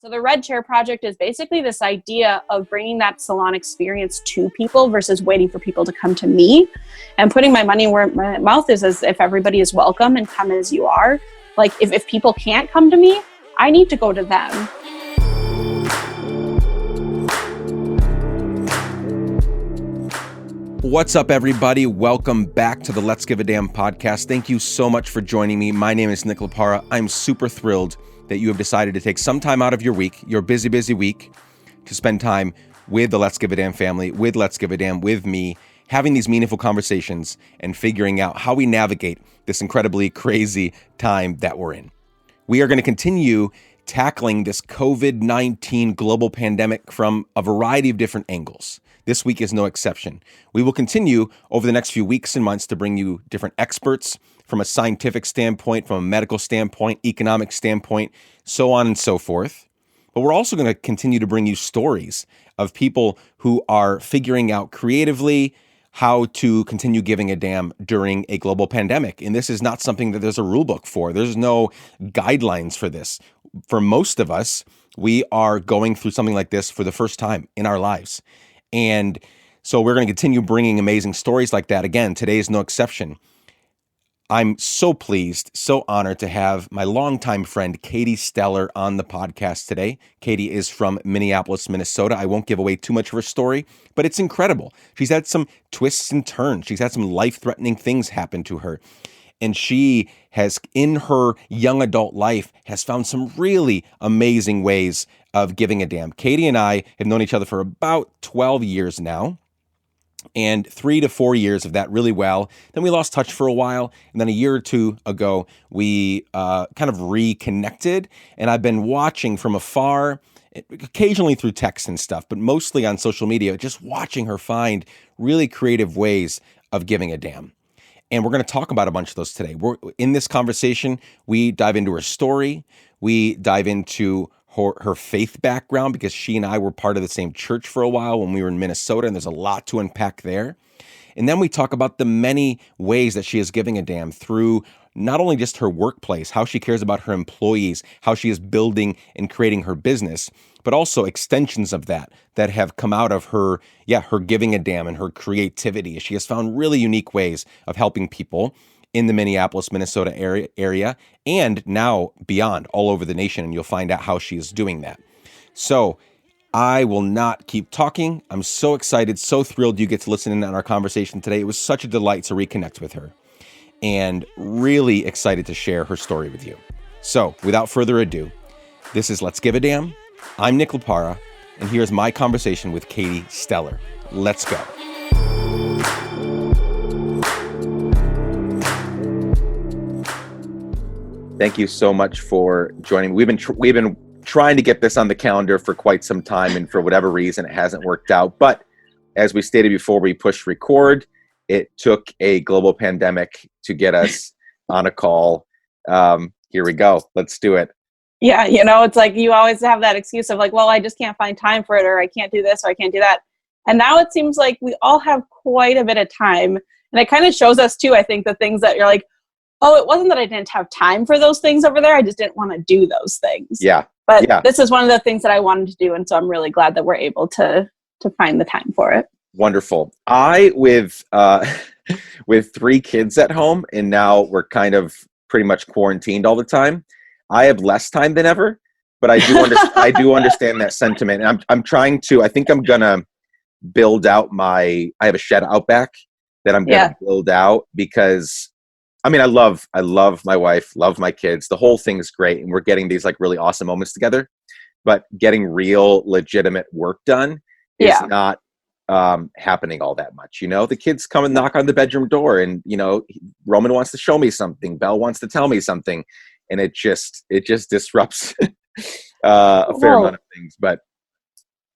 So the Red Chair Project is basically this idea of bringing that salon experience to people versus waiting for people to come to me, and putting my money where my mouth is, as if everybody is welcome and come as you are. Like if people can't come to me, I need to go to them. What's up, everybody? Welcome back to the Let's Give a Damn podcast. Thank you so much for joining me. My name is Nick Lapara. I'm super thrilled that you have decided to take some time out of your week, your busy week, to spend time with the Let's Give a Damn family, with Let's Give a Damn, with me, having these meaningful conversations and figuring out how we navigate this incredibly crazy time that we're in. We are going to continue tackling this COVID-19 global pandemic from a variety of different angles. This week is no exception. We will continue over the next few weeks and months to bring you different experts from a scientific standpoint, from a medical standpoint, economic standpoint, so on and so forth. But we're also going to continue to bring you stories of people who are figuring out creatively how to continue giving a damn during a global pandemic. And this is not something that there's a rule book for. There's no guidelines for this. For most of us, we are going through something like this for the first time in our lives. And so we're going to continue bringing amazing stories like that. Again, today is no exception. I'm so pleased, so honored to have my longtime friend, Katie Steller, on the podcast today. Katie is from Minneapolis, Minnesota. I won't give away too much of her story, but it's incredible. She's had some twists and turns. She's had some life-threatening things happen to her. And she has, in her young adult life, has found some really amazing ways of giving a damn. Katie and I have known each other for about 12 years now, and 3 to 4 years of that really well. Then we lost touch for a while, and then a year or two ago, we kind of reconnected, and I've been watching from afar, occasionally through text and stuff, but mostly on social media, just watching her find really creative ways of giving a damn. And we're going to talk about a bunch of those today. In this conversation, we dive into her story. We dive into her faith background, because she and I were part of the same church for a while when we were in Minnesota, and there's a lot to unpack there. And then we talk about the many ways that she is giving a damn through not only just her workplace, how she cares about her employees, how she is building and creating her business, but also extensions of that have come out of her giving a damn and her creativity. She has found really unique ways of helping people in the Minneapolis, Minnesota area, and now beyond, all over the nation, and you'll find out how she is doing that. So I will not keep talking. I'm so excited, so thrilled you get to listen in on our conversation today. It was such a delight to reconnect with her, and really excited to share her story with you. So without further ado, this is Let's Give a Damn. I'm Nick Lapara, and here's my conversation with Katie Steller. Let's go. Thank you so much for joining me. We've been trying to get this on the calendar for quite some time, and for whatever reason, it hasn't worked out. But as we stated before we pushed record, it took a global pandemic to get us on a call. Here we go. Let's do it. Yeah, it's like you always have that excuse of like, well, I just can't find time for it, or I can't do this, or I can't do that. And now it seems like we all have quite a bit of time. And it kind of shows us too, I think, the things that you're like, oh, it wasn't that I didn't have time for those things over there. I just didn't want to do those things. Yeah. But This is one of the things that I wanted to do. And so I'm really glad that we're able to find the time for it. Wonderful. With 3 kids at home, and now we're kind of pretty much quarantined all the time, I have less time than ever, but I do understand that sentiment. And I'm trying to, I think I'm going to build out I have a shed out back that I'm going to build out, because I mean, I love my wife, love my kids. The whole thing is great, and we're getting these like really awesome moments together. But getting real, legitimate work done is not happening all that much. The kids come and knock on the bedroom door, and Roman wants to show me something, Belle wants to tell me something, and it just disrupts a fair amount of things. But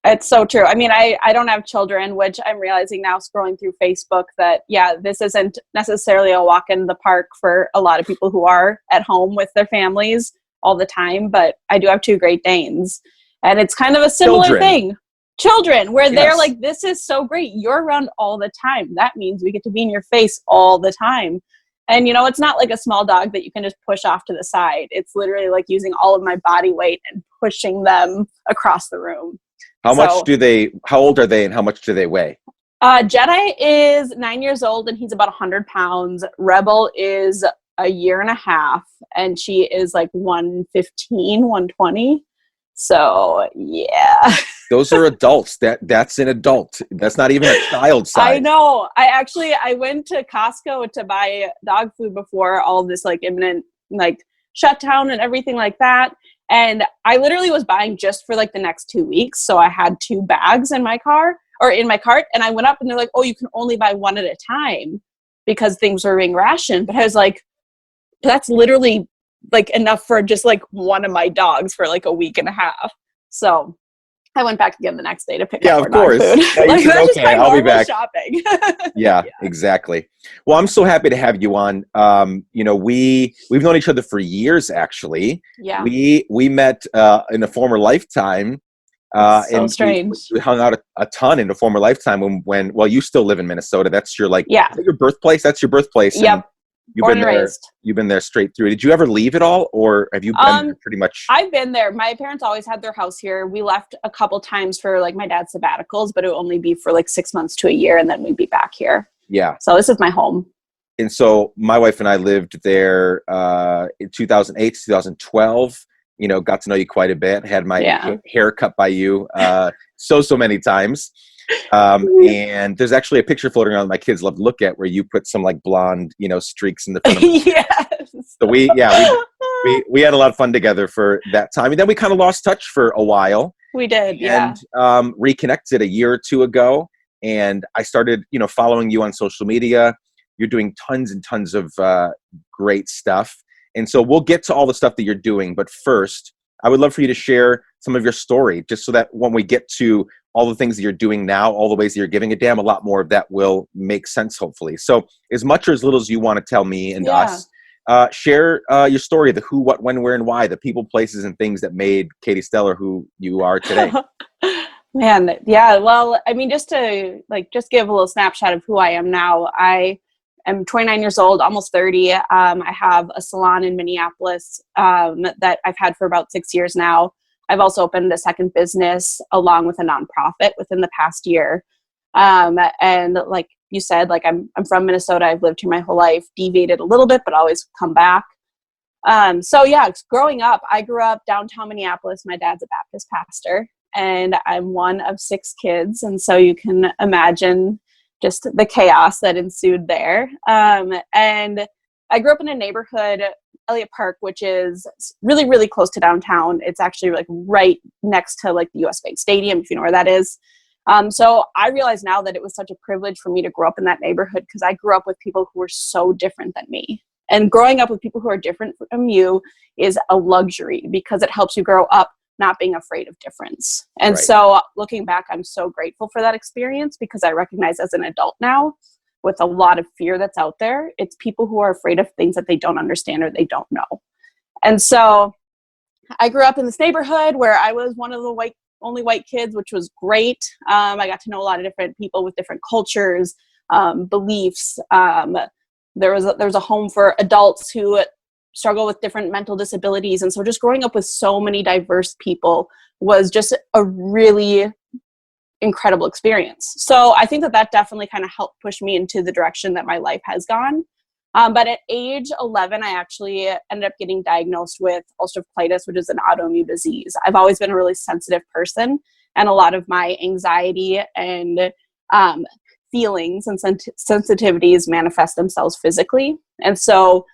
it's so true. I mean, I don't have children, which I'm realizing now scrolling through Facebook that, this isn't necessarily a walk in the park for a lot of people who are at home with their families all the time. But I do have 2 Great Danes, and it's kind of a similar thing. Children, where they're like, this is so great. You're around all the time. That means we get to be in your face all the time. And, you know, it's not like a small dog that you can just push off to the side. It's literally like using all of my body weight and pushing them across the room. How old are they and how much do they weigh? Jedi is 9 years old and he's about 100 pounds. Rebel is a year and a half and she is like 115, 120. So yeah. Those are adults. That's an adult. That's not even a child size. I know. I went to Costco to buy dog food before all this like imminent like shutdown and everything like that. And I literally was buying just for like the next 2 weeks. So I had 2 bags in my car or in my cart. And I went up and they're like, oh, you can only buy one at a time because things were being rationed. But I was like, that's literally like enough for just like one of my dogs for like a week and a half. So I went back again the next day to pick up more dog food. Yeah, like, said, that's okay, just my I'll be back. shopping. Yeah, exactly. Well, I'm so happy to have you on. You know, we've known each other for years, actually. Yeah. We met in a former lifetime. So and strange. we hung out a ton in a former lifetime when you still live in Minnesota. That's your is that your birthplace. That's your birthplace. Yep. You've Born been and there. raised. You've been there straight through. Did you ever leave at all, or have you been there pretty much? I've been there. My parents always had their house here. We left a couple times for like my dad's sabbaticals, but it would only be for like 6 months to a year, and then we'd be back here. Yeah. So this is my home. And so my wife and I lived there in 2008, 2012. You know, got to know you quite a bit. Had my hair cut by you so many times. And there's actually a picture floating around that my kids love to look at where you put some like blonde, you know, streaks in the front of them. Yes. So we had a lot of fun together for that time. And then we kind of lost touch for a while. We did, and reconnected a year or two ago. And I started, you know, following you on social media. You're doing tons and tons of great stuff. And so we'll get to all the stuff that you're doing. But first, I would love for you to share some of your story, just so that when we get to all the things that you're doing now, all the ways that you're giving a damn, a lot more of that will make sense, hopefully. So as much or as little as you want to tell me and us, share your story, the who, what, when, where, and why, the people, places, and things that made Katie Steller who you are today. Man, yeah. Well, I mean, just to give a little snapshot of who I am now. I am 29 years old, almost 30. I have a salon in Minneapolis that I've had for about 6 years now. I've also opened a second business along with a nonprofit within the past year. And like you said, like I'm from Minnesota. I've lived here my whole life, deviated a little bit, but always come back. So yeah, growing up, I grew up downtown Minneapolis. My dad's a Baptist pastor and I'm one of 6 kids. And so you can imagine just the chaos that ensued there. And I grew up in a neighborhood, Elliott Park, which is really, really close to downtown. It's actually like right next to like the US Bank Stadium, if you know where that is. So I realize now that it was such a privilege for me to grow up in that neighborhood because I grew up with people who were so different than me. And growing up with people who are different from you is a luxury because it helps you grow up not being afraid of difference. And so looking back, I'm so grateful for that experience because I recognize as an adult now, with a lot of fear that's out there, it's people who are afraid of things that they don't understand or they don't know. And so I grew up in this neighborhood where I was one of the only white kids, which was great. I got to know a lot of different people with different cultures, beliefs. There was a home for adults who struggle with different mental disabilities. And so just growing up with so many diverse people was just a really incredible experience. So I think that definitely kind of helped push me into the direction that my life has gone. But at age 11, I actually ended up getting diagnosed with ulcerative colitis, which is an autoimmune disease. I've always been a really sensitive person, and a lot of my anxiety and feelings and sensitivities manifest themselves physically. And so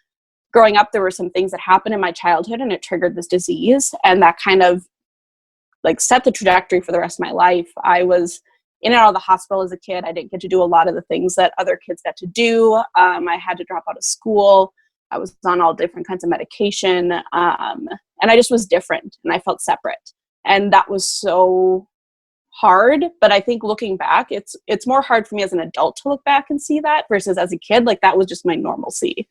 growing up, there were some things that happened in my childhood, and it triggered this disease, and that kind of like set the trajectory for the rest of my life. I was in and out of the hospital as a kid. I didn't get to do a lot of the things that other kids got to do. I had to drop out of school. I was on all different kinds of medication. And I just was different and I felt separate. And that was so hard. But I think looking back, it's more hard for me as an adult to look back and see that versus as a kid, like that was just my normalcy.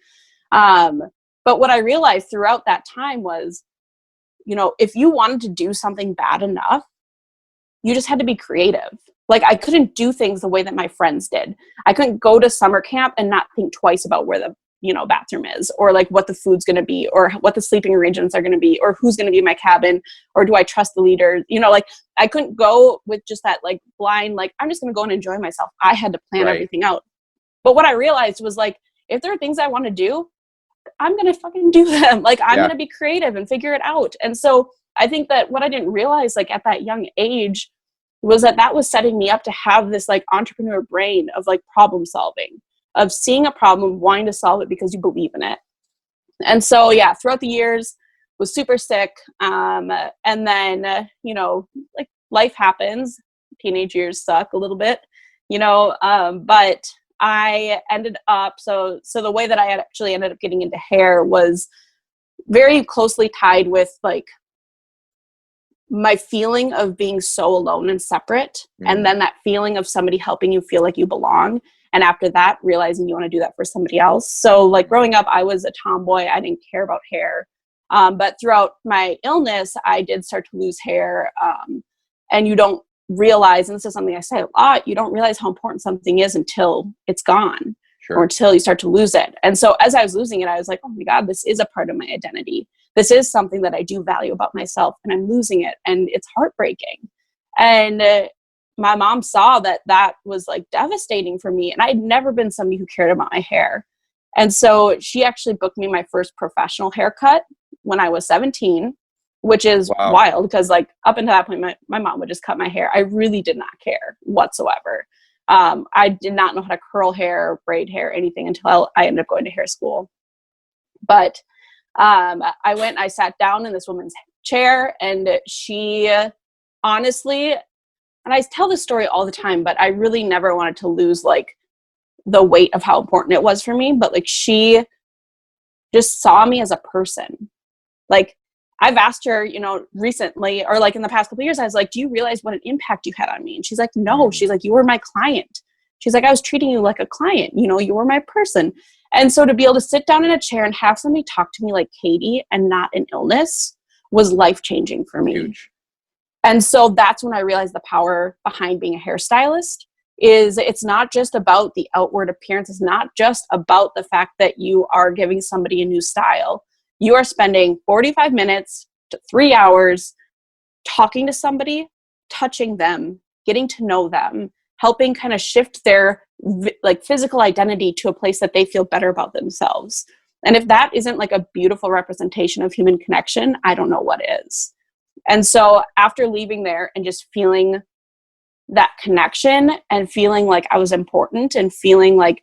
But what I realized throughout that time was, you know, if you wanted to do something bad enough, you just had to be creative. Like I couldn't do things the way that my friends did. I couldn't go to summer camp and not think twice about where bathroom is, or like what the food's going to be, or what the sleeping arrangements are going to be, or who's going to be in my cabin, or do I trust the leader? Like I couldn't go with just that like blind, like I'm just going to go and enjoy myself. I had to plan everything out. But what I realized was like, if there are things I want to do, I'm going to fucking do them. Like I'm going to be creative and figure it out. And so I think that what I didn't realize like at that young age was that was setting me up to have this like entrepreneur brain of like problem solving, of seeing a problem, wanting to solve it because you believe in it. And so, throughout the years, was super sick. And then, like life happens. Teenage years suck a little bit, but I ended up, so the way that I had actually ended up getting into hair was very closely tied with like my feeling of being so alone and separate. And then that feeling of somebody helping you feel like you belong. And after that, realizing you want to do that for somebody else. So like growing up, I was a tomboy. I didn't care about hair. But throughout my illness, I did start to lose hair. And you don't realize, and this is something I say a lot, you don't realize how important something is until it's gone. Or until you start to lose it. And so as I was losing it, I was like, oh my God, this is a part of my identity. This is something that I do value about myself, and I'm losing it. And it's heartbreaking. And my mom saw that was like devastating for me. And I had never been somebody who cared about my hair. And so she actually booked me my first professional haircut when I was 17, which is wild because like up until that point, my mom would just cut my hair. I really did not care whatsoever. I did not know how to curl hair, braid hair, anything until I ended up going to hair school. But I went, I sat down in this woman's chair, and she honestly, and I tell this story all the time, but I really never wanted to lose like the weight of how important it was for me. But like she just saw me as a person. Like I've asked her, recently, or like in the past couple of years, I was like, do you realize what an impact you had on me? And she's like, no. She's like, you were my client. She's like, I was treating you like a client, you were my person. And so to be able to sit down in a chair and have somebody talk to me like Katie and not an illness was life-changing for me. Huge. And so that's when I realized the power behind being a hairstylist is it's not just about the outward appearance. It's not just about the fact that you are giving somebody a new style. You are spending 45 minutes to 3 hours talking to somebody, touching them, getting to know them, helping kind of shift their like physical identity to a place that they feel better about themselves. And if that isn't like a beautiful representation of human connection, I don't know what is. And so after leaving there and just feeling that connection and feeling like I was important and feeling like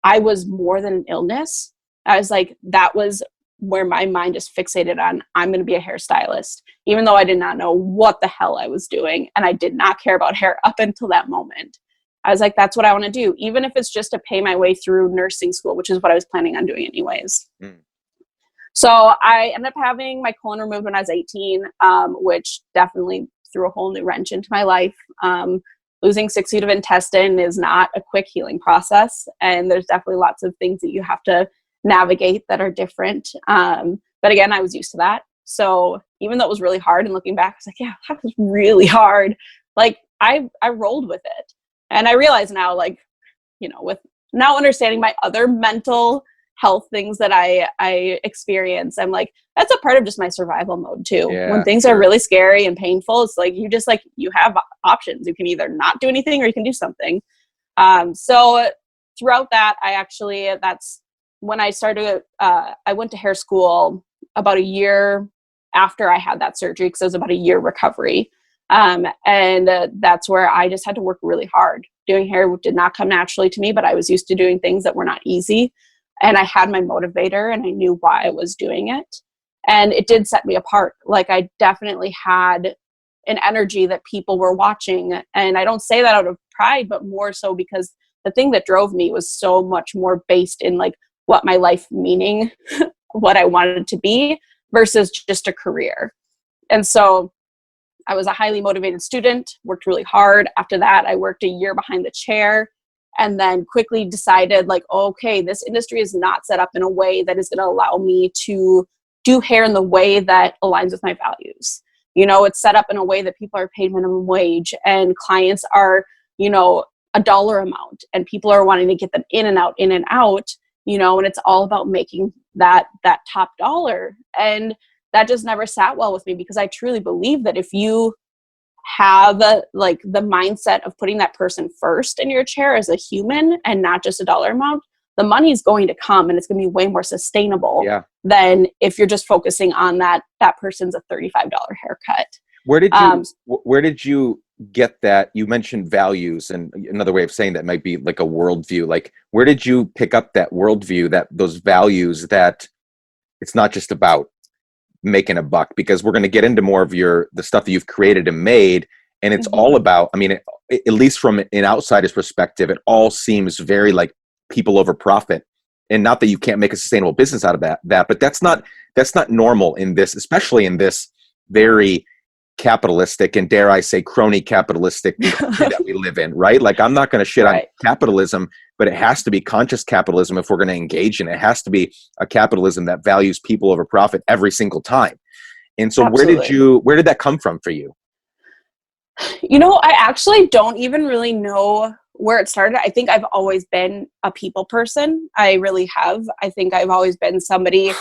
I was more than an illness, I was like, that was where my mind just fixated on, I'm going to be a hairstylist, even though I did not know what the hell I was doing. And I did not care about hair up until that moment. I was like, that's what I want to do, even if it's just to pay my way through nursing school, which is what I was planning on doing anyways. So I ended up having my colon removed when I was 18, which definitely threw a whole new wrench into my life. Losing 6 feet of intestine is not a quick healing process. And there's definitely lots of things that you have to navigate that are different. But again, I was used to that. So even though it was really hard, and looking back, I was like, yeah, that was really hard. Like I rolled with it. And I realize now, like, with now understanding my other mental health things that I experience, I'm like, that's a part of just my survival mode too. When things are really scary and painful, it's like, you have options. You can either not do anything or you can do something. So throughout that, that's when I started, I went to hair school about a year after I had that surgery, because it was about a year recovery. And that's where I just had to work really hard. Doing hair did not come naturally to me, but I was used to doing things that were not easy. And I had my motivator and I knew why I was doing it. And it did set me apart. Like I definitely had an energy that people were watching. And I don't say that out of pride, but more so because the thing that drove me was so much more based in like what my life meaning, what I wanted it to be versus just a career. And so I was a highly motivated student, worked really hard. After that, I worked a year behind the chair and then quickly decided like, okay, this industry is not set up in a way that is going to allow me to do hair in the way that aligns with my values. It's set up in a way that people are paid minimum wage and clients are, a dollar amount, and people are wanting to get them in and out. and it's all about making that top dollar. And that just never sat well with me, because I truly believe that if you have the mindset of putting that person first in your chair as a human and not just a dollar amount, the money is going to come, and it's going to be way more sustainable than if you're just focusing on that person's a $35 haircut. Where did you get that? You mentioned values, and another way of saying that might be like a worldview. Like, where did you pick up that worldview, that those values, that it's not just about making a buck? Because we're going to get into more of the stuff that you've created and made, and it's all about, I mean, at least from an outsider's perspective, it all seems very like people over profit. And not that you can't make a sustainable business out of that, but that's not normal in this, especially in this very capitalistic and, dare I say, crony capitalistic country that we live in, right? Like, I'm not going to shit on capitalism, but it has to be conscious capitalism if we're going to engage in it. It has to be a capitalism that values people over profit every single time. And so where did that come from for you? I actually don't even really know where it started. I think I've always been a people person. I really have. I think I've always been somebody,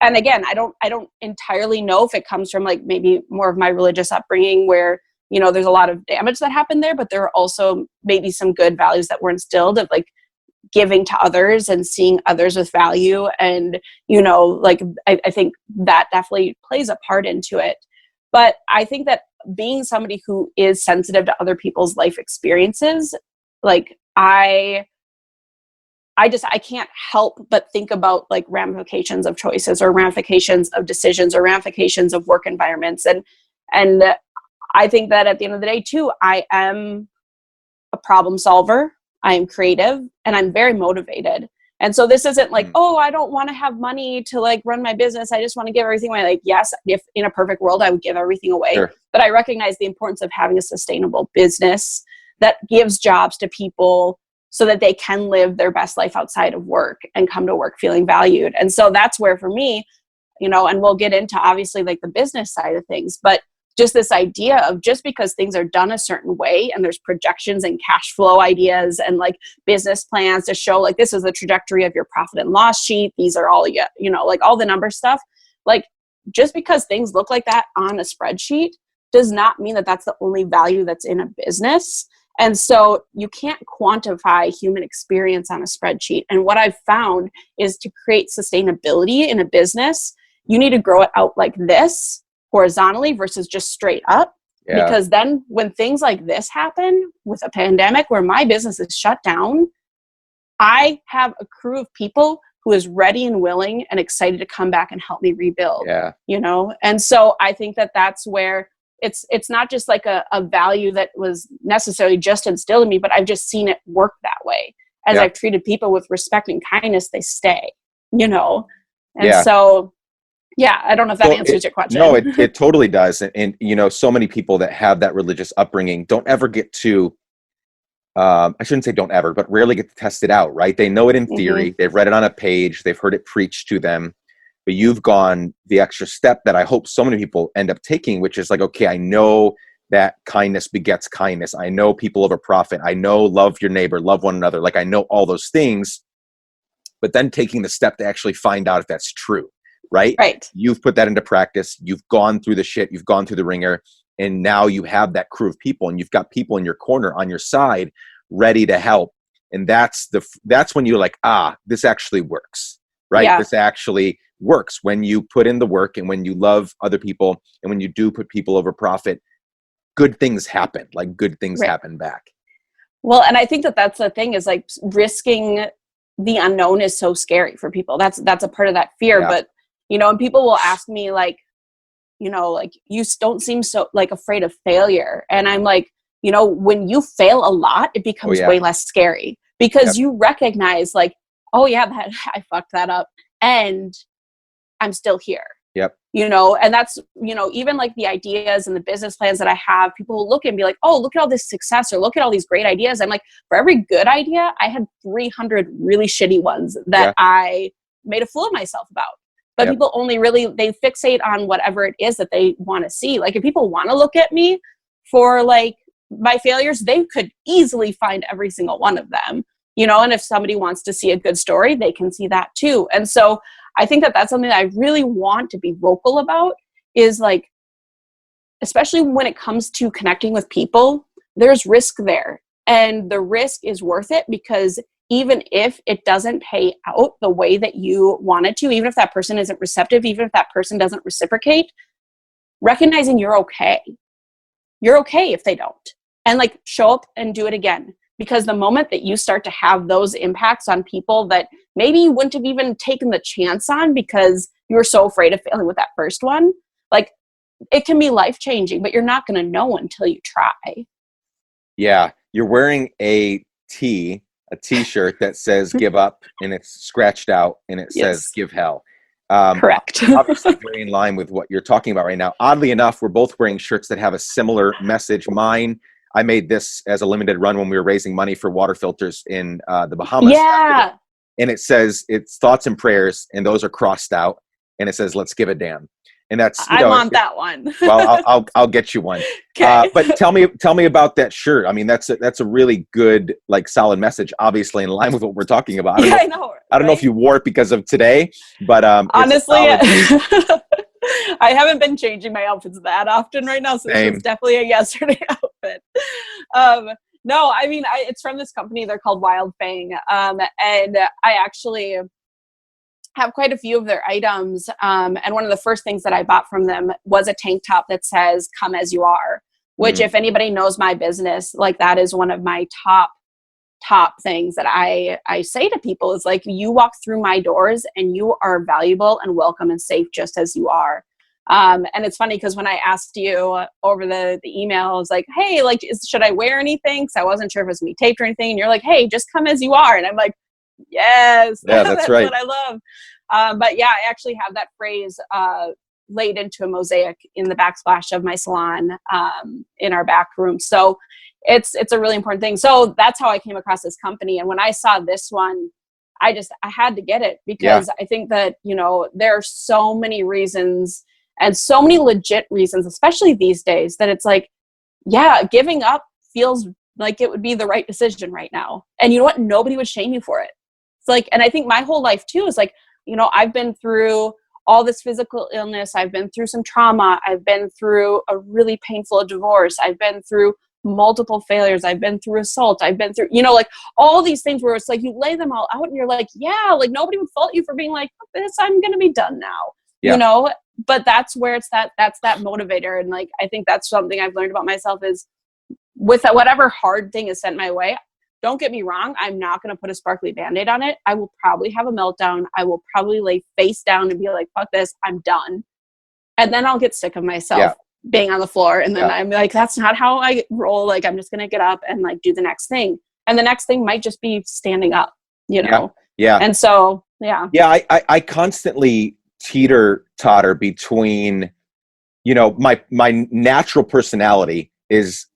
and again, I don't entirely know if it comes from like maybe more of my religious upbringing, where, there's a lot of damage that happened there, but there are also maybe some good values that were instilled of like giving to others and seeing others with value. And, I think that definitely plays a part into it. But I think that being somebody who is sensitive to other people's life experiences, like I can't help but think about like ramifications of choices, or ramifications of decisions, or ramifications of work environments. And I think that at the end of the day too, I am a problem solver, I am creative, and I'm very motivated. And so this isn't like, oh, I don't want to have money to like run my business, I just want to give everything away. Like, yes, if in a perfect world, I would give everything away. Sure. But I recognize the importance of having a sustainable business that gives jobs to people so that they can live their best life outside of work and come to work feeling valued. And so that's where, for me, and we'll get into obviously like the business side of things, but just this idea of, just because things are done a certain way and there's projections and cash flow ideas and like business plans to show like this is the trajectory of your profit and loss sheet, these are all, like all the number stuff, like just because things look like that on a spreadsheet does not mean that that's the only value that's in a business. And so you can't quantify human experience on a spreadsheet. And what I've found is, to create sustainability in a business, you need to grow it out like this, horizontally versus just straight up. Yeah. Because then when things like this happen with a pandemic where my business is shut down, I have a crew of people who is ready and willing and excited to come back and help me rebuild. Yeah. And so I think that that's where it's not just like a value that was necessarily just instilled in me, but I've just seen it work that way. As I've treated people with respect and kindness, they stay, And so, I don't know if that answers your question. No, it totally does. And, so many people that have that religious upbringing don't ever get to, I shouldn't say don't ever, but rarely get to test it out, right? They know it in theory. They've read it on a page. They've heard it preached to them. But you've gone the extra step that I hope so many people end up taking, which is like, okay, I know that kindness begets kindness. I know people over profit. I know love your neighbor, love one another. Like, I know all those things, but then taking the step to actually find out if that's true, right? Right. You've put that into practice. You've gone through the shit. You've gone through the ringer. And now you have that crew of people, and you've got people in your corner on your side ready to help. And that's when you're like, this actually works, right? Yeah. This actually works when you put in the work, and when you love other people, and when you do put people over profit, good things happen. Like, good things happen back. Well, and I think that that's the thing, is like, risking the unknown is so scary for people. That's a part of that fear. Yeah. But, and people will ask me like, like, you don't seem so like afraid of failure. And I'm like, when you fail a lot, it becomes way less scary, because you recognize like, oh yeah, I fucked that up, and I'm still here. Yep. And that's, even like the ideas and the business plans that I have, people will look and be like, oh, look at all this success, or look at all these great ideas. I'm like, for every good idea, I had 300 really shitty ones that I made a fool of myself about. But people only they fixate on whatever it is that they want to see. Like, if people want to look at me for like my failures, they could easily find every single one of them. you know, and if somebody wants to see a good story, they can see that too. And so I think that that's something that I really want to be vocal about, is like, especially when it comes to connecting with people, there's risk there. And the risk is worth it, because even if it doesn't pay out the way that you want it to, even if that person isn't receptive, even if that person doesn't reciprocate, recognizing you're okay. You're okay if they don't. And like, show up and do it again. Because the moment that you start to have those impacts on people that maybe you wouldn't have even taken the chance on because you were so afraid of failing with that first one, like, it can be life-changing, but you're not going to know until you try. Yeah. You're wearing a t-shirt that says give up, and it's scratched out and it says give hell. Correct. Obviously very in line with what you're talking about right now. Oddly enough, we're both wearing shirts that have a similar message. Mine, I made this as a limited run when we were raising money for water filters in the Bahamas. Yeah. And it says it's thoughts and prayers, and those are crossed out, and it says let's give a damn. And that's, I want that one. Well, I'll get you one. Okay. But tell me about that shirt. I mean, that's a really good, like, solid message, obviously in line with what we're talking about. I don't know if you wore it because of today, but honestly, I haven't been changing my outfits that often right now, so this is definitely a yesterday outfit. No, I mean, it's from this company. They're called Wild Fang, and I actually have quite a few of their items. And one of the first things that I bought from them was a tank top that says "Come as you are," which if anybody knows my business, like, that is one of my top things that I say to people, is like, you walk through my doors and you are valuable and welcome and safe just as you are. And it's funny because when I asked you over the email, I was like, hey, like, should I wear anything? Because I wasn't sure if it was going to be taped or anything. And you're like, hey, just come as you are. And I'm like, yes, yeah, that's right. what I love. But yeah, I actually have that phrase laid into a mosaic in the backsplash of my salon in our back room. So it's a really important thing. So that's how I came across this company. And when I saw this one, I had to get it, because I think that, you know, there are so many reasons, and so many legit reasons, especially these days, that it's like, yeah, giving up feels like it would be the right decision right now. And you know what? Nobody would shame you for it. It's like, and I think my whole life too is like, you know, I've been through all this physical illness. I've been through some trauma. I've been through a really painful divorce. I've been through multiple failures. I've been through assault. I've been through, you know, like, all these things where it's like, you lay them all out and you're like, yeah, like, nobody would fault you for being like, this, I'm going to be done now, you know, but that's where that's that motivator. And like, I think that's something I've learned about myself, is with whatever hard thing is sent my way, don't get me wrong, I'm not going to put a sparkly Band-Aid on it. I will probably have a meltdown. I will probably lay face down and be like, fuck this, I'm done. And then I'll get sick of myself being on the floor. And then I'm like, that's not how I roll. Like, I'm just going to get up and like do the next thing. And the next thing might just be standing up, you know? Yeah. And so, I constantly totter between, you know, my natural personality is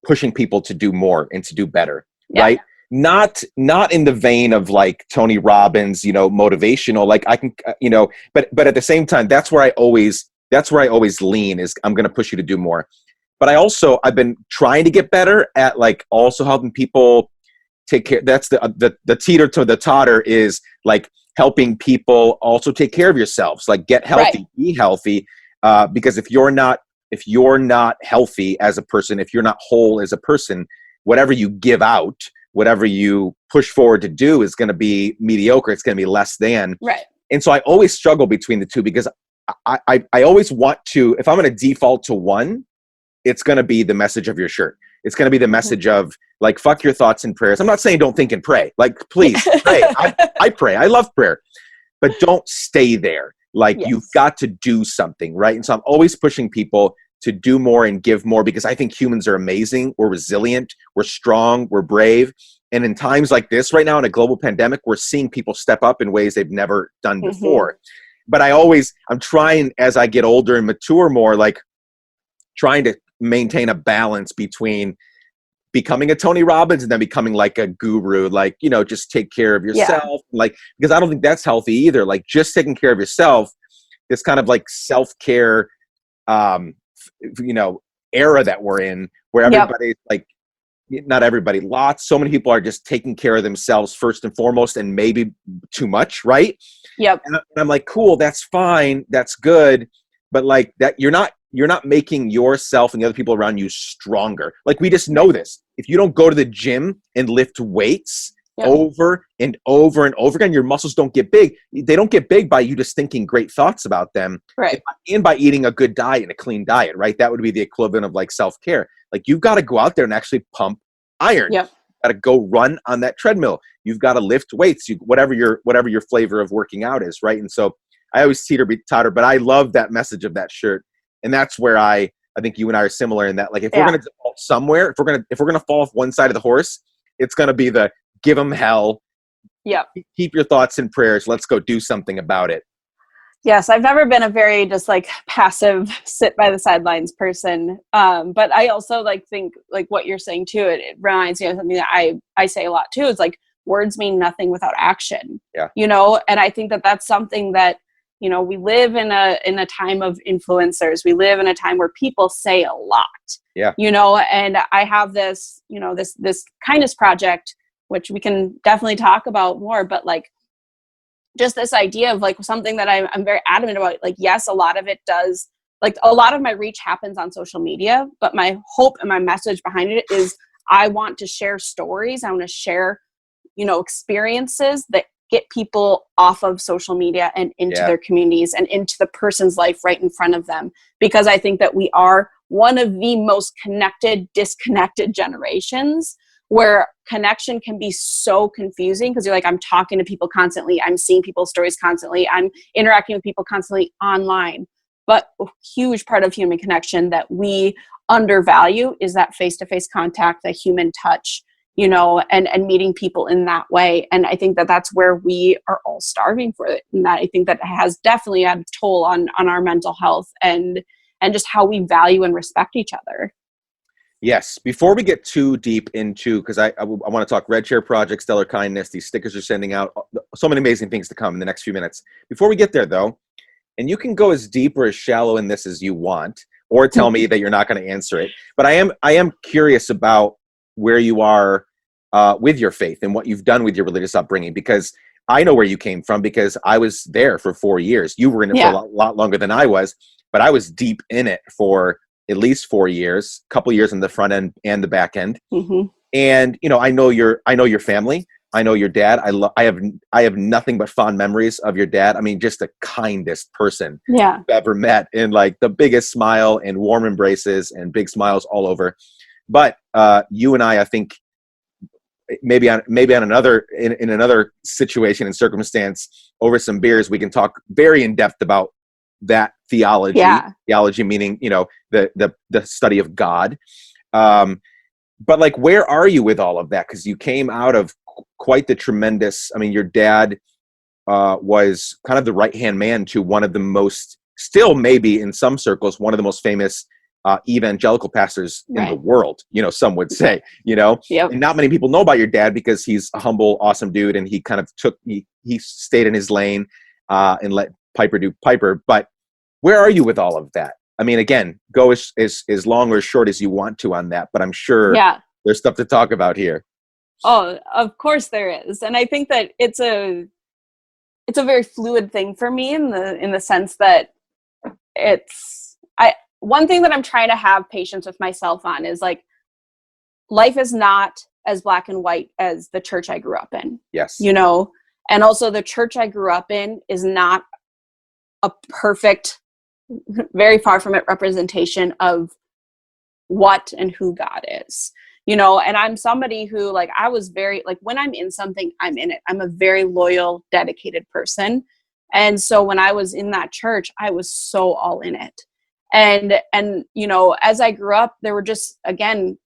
pushing people to do more and to do better, right? Not in the vein of like Tony Robbins, you know, motivational, like I can, you know, but at the same time, that's where I always lean, is I'm going to push you to do more. But I've been trying to get better at like also helping people take care. That's the teeter to the totter, is like helping people also take care of yourselves, like get healthy, be healthy. Because if you're not healthy as a person, if you're not whole as a person, whatever you give out, whatever you push forward to do is going to be mediocre. It's going to be less than. Right. And so I always struggle between the two, because I always want to, if I'm going to default to one, it's going to be the message of your shirt. It's going to be the message of like, fuck your thoughts and prayers. I'm not saying don't think and pray. Like, please pray. I pray. I love prayer. But don't stay there. Like, you've got to do something, right? And so I'm always pushing people to do more and give more, because I think humans are amazing. We're resilient. We're strong. We're brave. And in times like this right now, in a global pandemic, we're seeing people step up in ways they've never done before. But I'm trying, as I get older and mature more, like trying to maintain a balance between becoming a Tony Robbins and then becoming like a guru, like, you know, just take care of yourself. Like, because I don't think that's healthy either. Like, just taking care of yourself, this kind of like self-care, you know, era that we're in, where everybody's like, not everybody, so many people are just taking care of themselves first and foremost, and maybe too much, right? Yep. And I'm like, cool, that's fine, that's good, but like that, you're not making yourself and the other people around you stronger. Like, we just know this. If you don't go to the gym and lift weights over and over and over again, your muscles don't get big. They don't get big by you just thinking great thoughts about them, right? And by eating a good diet and a clean diet, right? That would be the equivalent of like self-care. Like, you've got to go out there and actually pump iron. Yep. Got to go run on that treadmill. You've got to lift weights. Whatever your flavor of working out is, right? And so I always totter, but I love that message of that shirt, and that's where I think you and I are similar in that. Like, if we're gonna default somewhere, if we're gonna fall off one side of the horse, it's gonna be the give them hell. Yep. Keep your thoughts and prayers. Let's go do something about it. Yes, I've never been a very just like passive sit by the sidelines person. But I also like think like what you're saying too, it reminds me of something that I say a lot too, is like words mean nothing without action. Yeah. You know, and I think that that's something that, you know, we live in a time of influencers. We live in a time where people say a lot. Yeah. You know, and I have this, you know, this kindness project, which we can definitely talk about more, but like just this idea of like something that I'm very adamant about. Like, yes, a lot of it does, like a lot of my reach happens on social media, but my hope and my message behind it is I want to share stories. I want to share, you know, experiences that get people off of social media and into their communities and into the person's life right in front of them. Because I think that we are one of the most connected, disconnected generations, where connection can be so confusing because you're like, I'm talking to people constantly. I'm seeing people's stories constantly. I'm interacting with people constantly online. But a huge part of human connection that we undervalue is that face-to-face contact, the human touch, you know, and meeting people in that way. And I think that that's where we are all starving for it. And that I think that has definitely had a toll on our mental health and just how we value and respect each other. Yes. Before we get too deep into, because I want to talk Red Chair Project, Steller Kindness, these stickers are sending out, so many amazing things to come in the next few minutes. Before we get there, though, and you can go as deep or as shallow in this as you want, or tell me that you're not going to answer it. But I am curious about where you are with your faith and what you've done with your religious upbringing, because I know where you came from, because I was there for 4 years. You were in it for a lot longer than I was, but I was deep in it for at least 4 years, a couple years in the front end and the back end. Mm-hmm. And, you know, I know your family. I know your dad. I have nothing but fond memories of your dad. I mean, just the kindest person I've ever met, and like the biggest smile and warm embraces and big smiles all over. But you and I think maybe on another in another situation and circumstance over some beers, we can talk very in depth about that theology. Theology meaning, you know, the study of God. But like, where are you with all of that? Because you came out of quite the tremendous, I mean, your dad was kind of the right-hand man to one of the most, still maybe in some circles, one of the most famous evangelical pastors in the world, you know, some would say, you know. And not many people know about your dad because he's a humble, awesome dude, and he kind of he stayed in his lane and let Piper do Piper. But where are you with all of that? I mean, again, go as long or as short as you want to on that, but I'm sure there's stuff to talk about here. Oh, of course there is. And I think that it's a very fluid thing for me in the sense that one thing that I'm trying to have patience with myself on is like, life is not as black and white as the church I grew up in. Yes. You know, and also the church I grew up in is not a perfect, very far from it, representation of what and who God is, you know. And I'm somebody who, like, I was very, like, when I'm in something, I'm in it. I'm a very loyal, dedicated person. And so when I was in that church, I was so all in it. And, you know, as I grew up, there were just, again,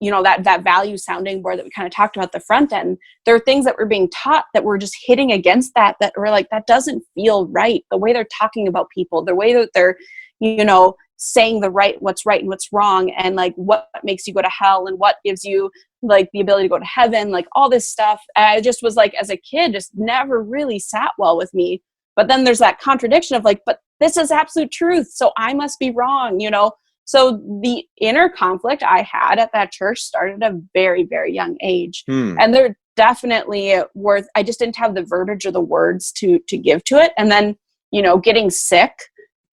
you know, that value sounding board that we kind of talked about the front end. There are things that were being taught that were just hitting against that were like, that doesn't feel right. The way they're talking about people, the way that they're, you know, saying what's right and what's wrong, and like what makes you go to hell and what gives you like the ability to go to heaven, like all this stuff. And I just was like, as a kid, just never really sat well with me. But then there's that contradiction of like, but this is absolute truth, so I must be wrong, you know. So the inner conflict I had at that church started at a very, very young age. And they're definitely I just didn't have the verbiage or the words to give to it. And then, getting sick,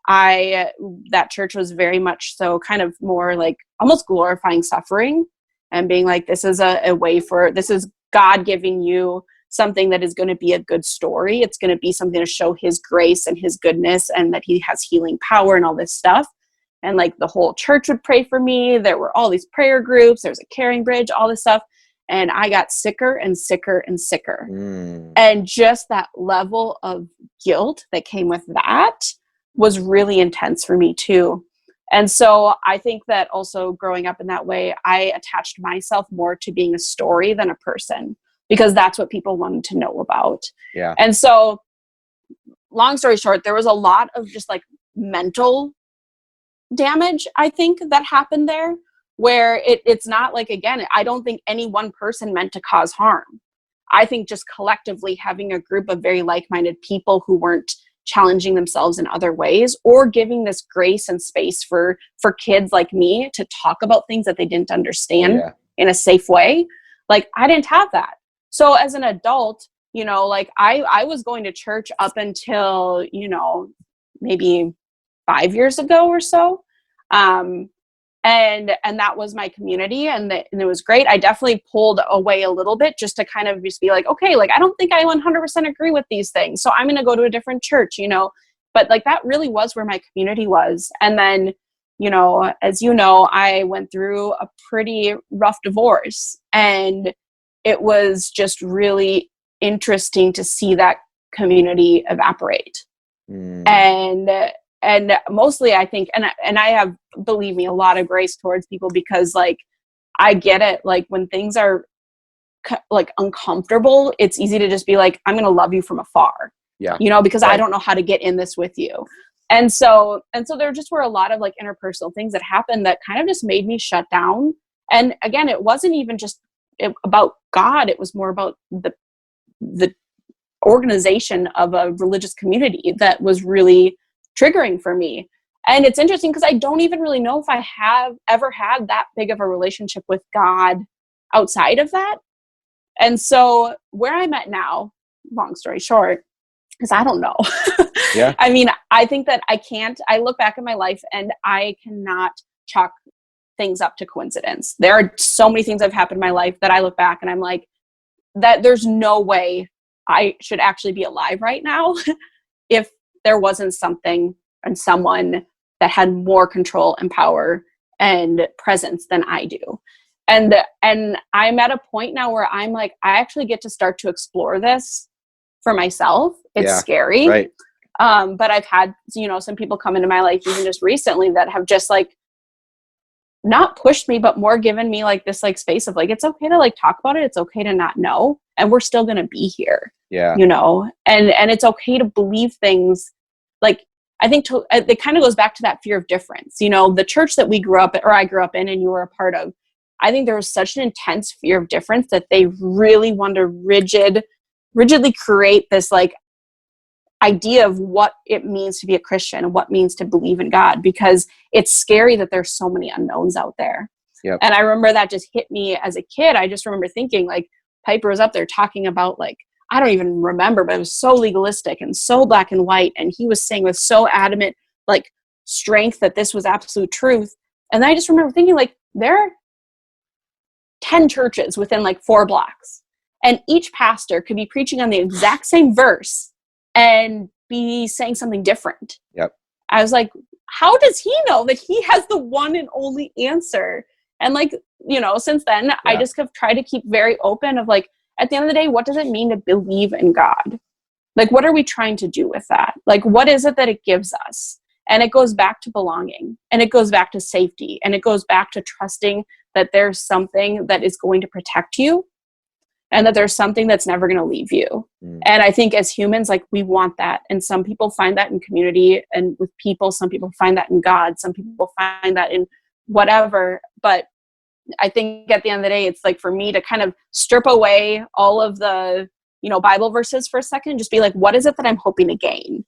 that church was very much so kind of more like almost glorifying suffering and being like, this is this is God giving you something that is going to be a good story. It's going to be something to show his grace and his goodness and that he has healing power and all this stuff. And like the whole church would pray for me. There were all these prayer groups. There's a caring bridge, all this stuff. And I got sicker and sicker and sicker. And just that level of guilt that came with that was really intense for me too. And so I think that also growing up in that way, I attached myself more to being a story than a person, because that's what people wanted to know about. Yeah. And so long story short, there was a lot of just like mental damage, I think, that happened there, where it's not like, again, I don't think any one person meant to cause harm. I think just collectively having a group of very like-minded people who weren't challenging themselves in other ways or giving this grace and space for kids like me to talk about things that they didn't understand in a safe way. Like, I didn't have that. So as an adult, like I was going to church up until, maybe 5 years ago or so. And that was my community, and it was great. I definitely pulled away a little bit just to kind of just be like, okay, like, I don't think I 100% agree with these things, so I'm going to go to a different church, but like that really was where my community was. And then, as I went through a pretty rough divorce, and it was just really interesting to see that community evaporate. And mostly I think, and I have, believe me, a lot of grace towards people, because like, I get it. Like when things are like uncomfortable, it's easy to just be like, I'm going to love you from afar, because I don't know how to get in this with you. And so there just were a lot of like interpersonal things that happened that kind of just made me shut down. And again, it wasn't even just about God. It was more about the organization of a religious community that was really triggering for me. And it's interesting because I don't even really know if I have ever had that big of a relationship with God outside of that. And so where I'm at now, long story short, is I don't know. Yeah. I mean, I think that I look back at my life and I cannot chalk things up to coincidence. There are so many things that have happened in my life that I look back and I'm like, that there's no way I should actually be alive right now if there wasn't something and someone that had more control and power and presence than I do. And I'm at a point now where I'm like, I actually get to start to explore this for myself. It's scary. Right. But I've had, some people come into my life even just recently that have just like not pushed me, but more given me like this like space of like, it's okay to like talk about it. It's okay to not know. And we're still going to be here. Yeah. And it's okay to believe things. Like, I think it kind of goes back to that fear of difference. The church that we grew up at, or I grew up in and you were a part of, I think there was such an intense fear of difference that they really wanted to rigidly create this like idea of what it means to be a Christian and what it means to believe in God, because it's scary that there's so many unknowns out there. Yep. And I remember that just hit me as a kid. I just remember thinking like Piper was up there talking about like, I don't even remember, but it was so legalistic and so black and white. And he was saying with so adamant, like strength that this was absolute truth. And I just remember thinking like, there are 10 churches within like 4 blocks, and each pastor could be preaching on the exact same verse and be saying something different. Yep. I was like, how does he know that he has the one and only answer? And like, since then, I just have tried to keep very open of like, at the end of the day, what does it mean to believe in God? Like, what are we trying to do with that? Like, what is it that it gives us? And it goes back to belonging, and it goes back to safety, and it goes back to trusting that there's something that is going to protect you, and that there's something that's never going to leave you. And I think as humans, like, we want that. And some people find that in community and with people. Some people find that in God. Some people find that in whatever. But I think at the end of the day, it's like for me to kind of strip away all of the, Bible verses for a second, just be like, what is it that I'm hoping to gain?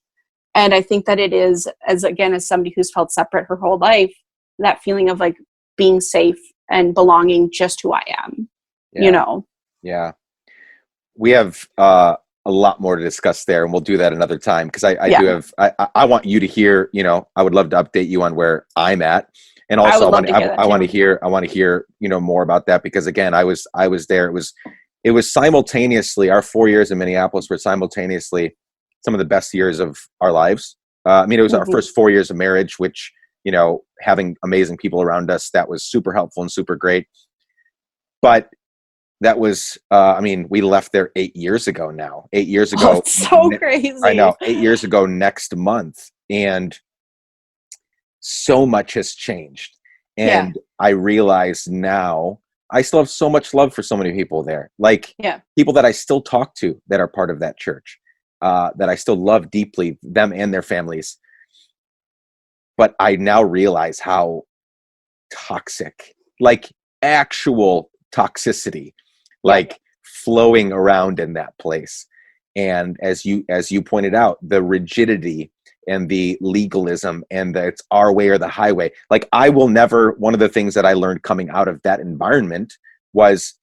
And I think that it is, as somebody who's felt separate her whole life, that feeling of like being safe and belonging just who I am, you know? Yeah. We have a lot more to discuss there, and we'll do that another time, because I want you to hear, I would love to update you on where I'm at. And also I want to hear, more about that, because again, I was there. It was simultaneously, our 4 years in Minneapolis were simultaneously some of the best years of our lives. It was our first 4 years of marriage, which, having amazing people around us, that was super helpful and super great. But that was, we left there 8 years ago now. 8 years ago. Oh, it's so crazy. I know, 8 years ago next month. And so much has changed. And I realize now I still have so much love for so many people there. Like people that I still talk to that are part of that church, that I still love deeply, them and their families. But I now realize how toxic, like actual toxicity, like flowing around in that place. And as you pointed out, the rigidity and the legalism and the it's our way or the highway. Like I will never, one of the things that I learned coming out of that environment was,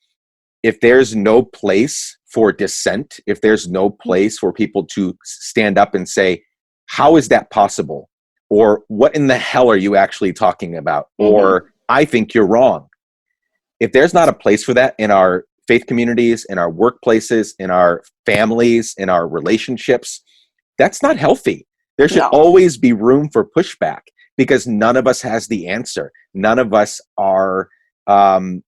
if there's no place for dissent, if there's no place for people to stand up and say, how is that possible? Or what in the hell are you actually talking about? Or I think you're wrong. If there's not a place for that in our faith communities, in our workplaces, in our families, in our relationships, that's not healthy. There should always be room for pushback, because none of us has the answer. None of us are have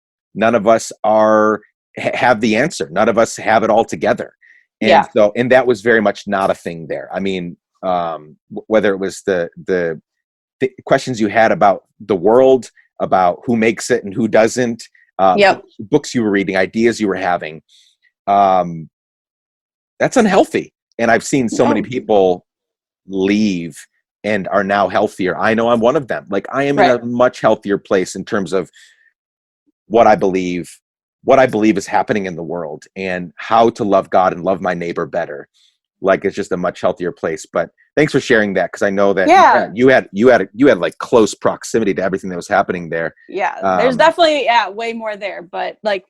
the answer. None of us have it all together. And and that was very much not a thing there. I mean, whether it was the questions you had about the world, about who makes it and who doesn't, books you were reading, ideas you were having, that's unhealthy. And I've seen so many people leave and are now healthier. I know I'm one of them. Like I am in a much healthier place in terms of what I believe is happening in the world, and how to love God and love my neighbor better. Like it's just a much healthier place. But thanks for sharing that, because I know that you had like close proximity to everything that was happening there. There's definitely way more there. But like,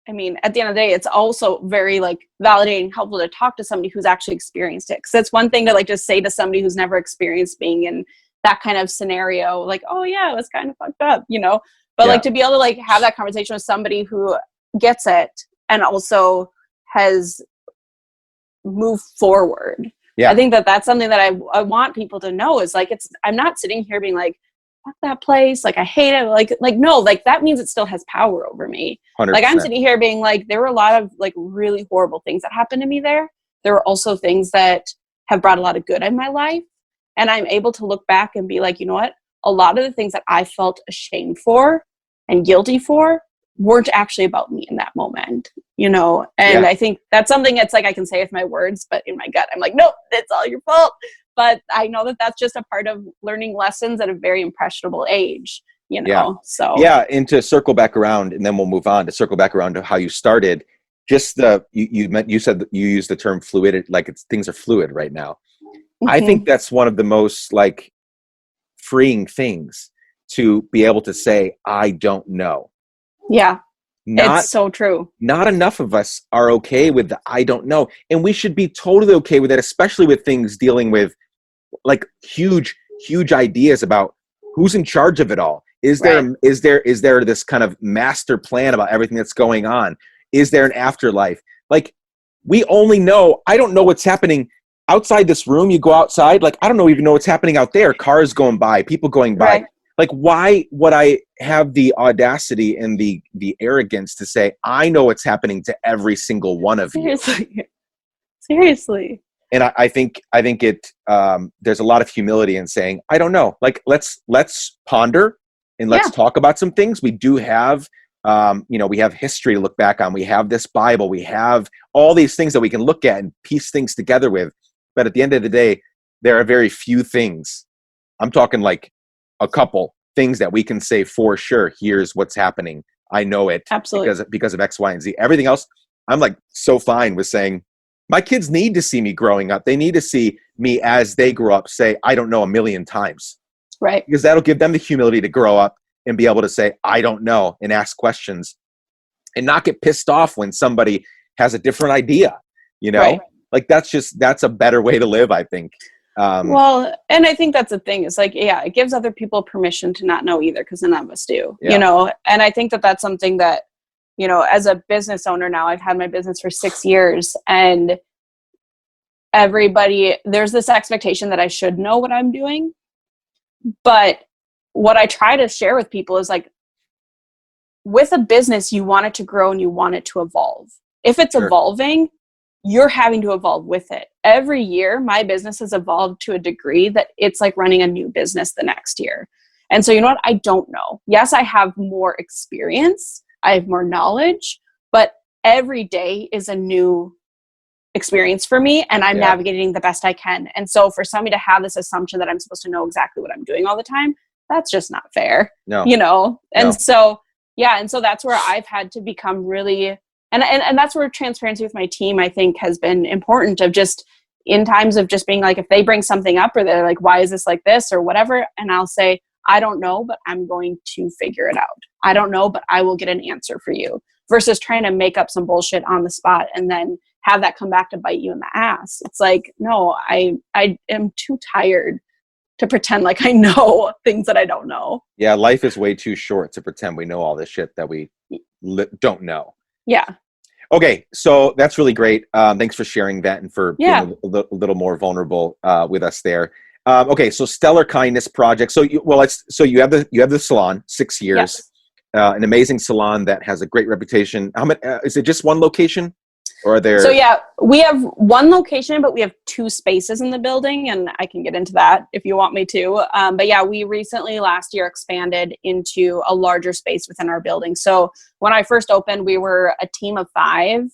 I mean, at the end of the day, it's also very like validating, helpful to talk to somebody who's actually experienced it. Because it's one thing to like just say to somebody who's never experienced being in that kind of scenario, like, oh yeah, it was kind of fucked up, But like to be able to like have that conversation with somebody who gets it and also has moved forward. I think that that's something that I want people to know, is like, I'm not sitting here being like, fuck that place, like I hate it, like no, like that means it still has power over me. 100%. Like I'm sitting here being like, there were a lot of like really horrible things that happened to me there. There were also things that have brought a lot of good in my life, and I'm able to look back and be like, you know what, a lot of the things that I felt ashamed for and guilty for weren't actually about me in that moment, and I think that's something that's like I can say with my words, but in my gut I'm like, nope, it's all your fault. But I know that that's just a part of learning lessons at a very impressionable age, so. Yeah. And to circle back around, and then we'll move on to circle back around to how you started, just you said that you used the term fluid, like things are fluid right now. I think that's one of the most like freeing things, to be able to say, I don't know. It's so true. Not enough of us are okay with the I don't know. And we should be totally okay with that, especially with things dealing with like huge ideas about who's in charge of it all. Is there this kind of master plan about everything that's going on? Is there an afterlife? Like we only know, I don't know what's happening outside this room. You go outside, like I don't even know what's happening out there. Cars going by, people going by. Like, why would I have the audacity and the arrogance to say, I know what's happening to every single one of you? Seriously. And I think it, there's a lot of humility in saying, I don't know. Like, let's ponder and let's talk about some things. We do have, we have history to look back on. We have this Bible. We have all these things that we can look at and piece things together with. But at the end of the day, there are very few things. I'm talking like a couple things that we can say for sure. Here's what's happening. I know it. Absolutely. Because of X, Y, and Z. Everything else, I'm like so fine with saying, my kids need to see me growing up. They need to see me as they grow up say, I don't know, 1,000,000 times. Right. Because that'll give them the humility to grow up and be able to say, I don't know, and ask questions and not get pissed off when somebody has a different idea, you know? Right. Like that's a better way to live, I think. Well, and I think that's the thing. It's like, yeah, it gives other people permission to not know either, because none of us do, Yeah. you know? And I think that that's something that, you know, as a business owner now, I've had my business for 6 years, and there's this expectation that I should know what I'm doing. But what I try to share with people is like, with a business, you want it to grow and you want it to evolve. If it's Sure. evolving, you're having to evolve with it. Every year, my business has evolved to a degree that it's like running a new business the next year. And so, you know what? I don't know. Yes, I have more experience. I have more knowledge, but every day is a new experience for me, and I'm navigating the best I can. And so for somebody to have this assumption that I'm supposed to know exactly what I'm doing all the time, that's just not fair. No. You know? And No. so, yeah. And so that's where I've had to become really, and that's where transparency with my team, I think, has been important, of just in times of just being like, if they bring something up or they're like, why is this like this or whatever? And I'll say, I don't know, but I'm going to figure it out. I don't know, but I will get an answer for you, versus trying to make up some bullshit on the spot and then have that come back to bite you in the ass. It's like, no, I am too tired to pretend like I know things that I don't know. Yeah, life is way too short to pretend we know all this shit that we don't know. Yeah. Okay, so that's really great. Thanks for sharing that and for being a little more vulnerable with us there. Okay, so Steller Kindness Project. So you have the salon, 6 years, Yes. An amazing salon that has a great reputation. How many? Is it just one location, or are there? So yeah, we have one location, but we have 2 spaces in the building, and I can get into that if you want me to. But yeah, we recently last year expanded into a larger space within our building. So when I first opened, we were a team of 5,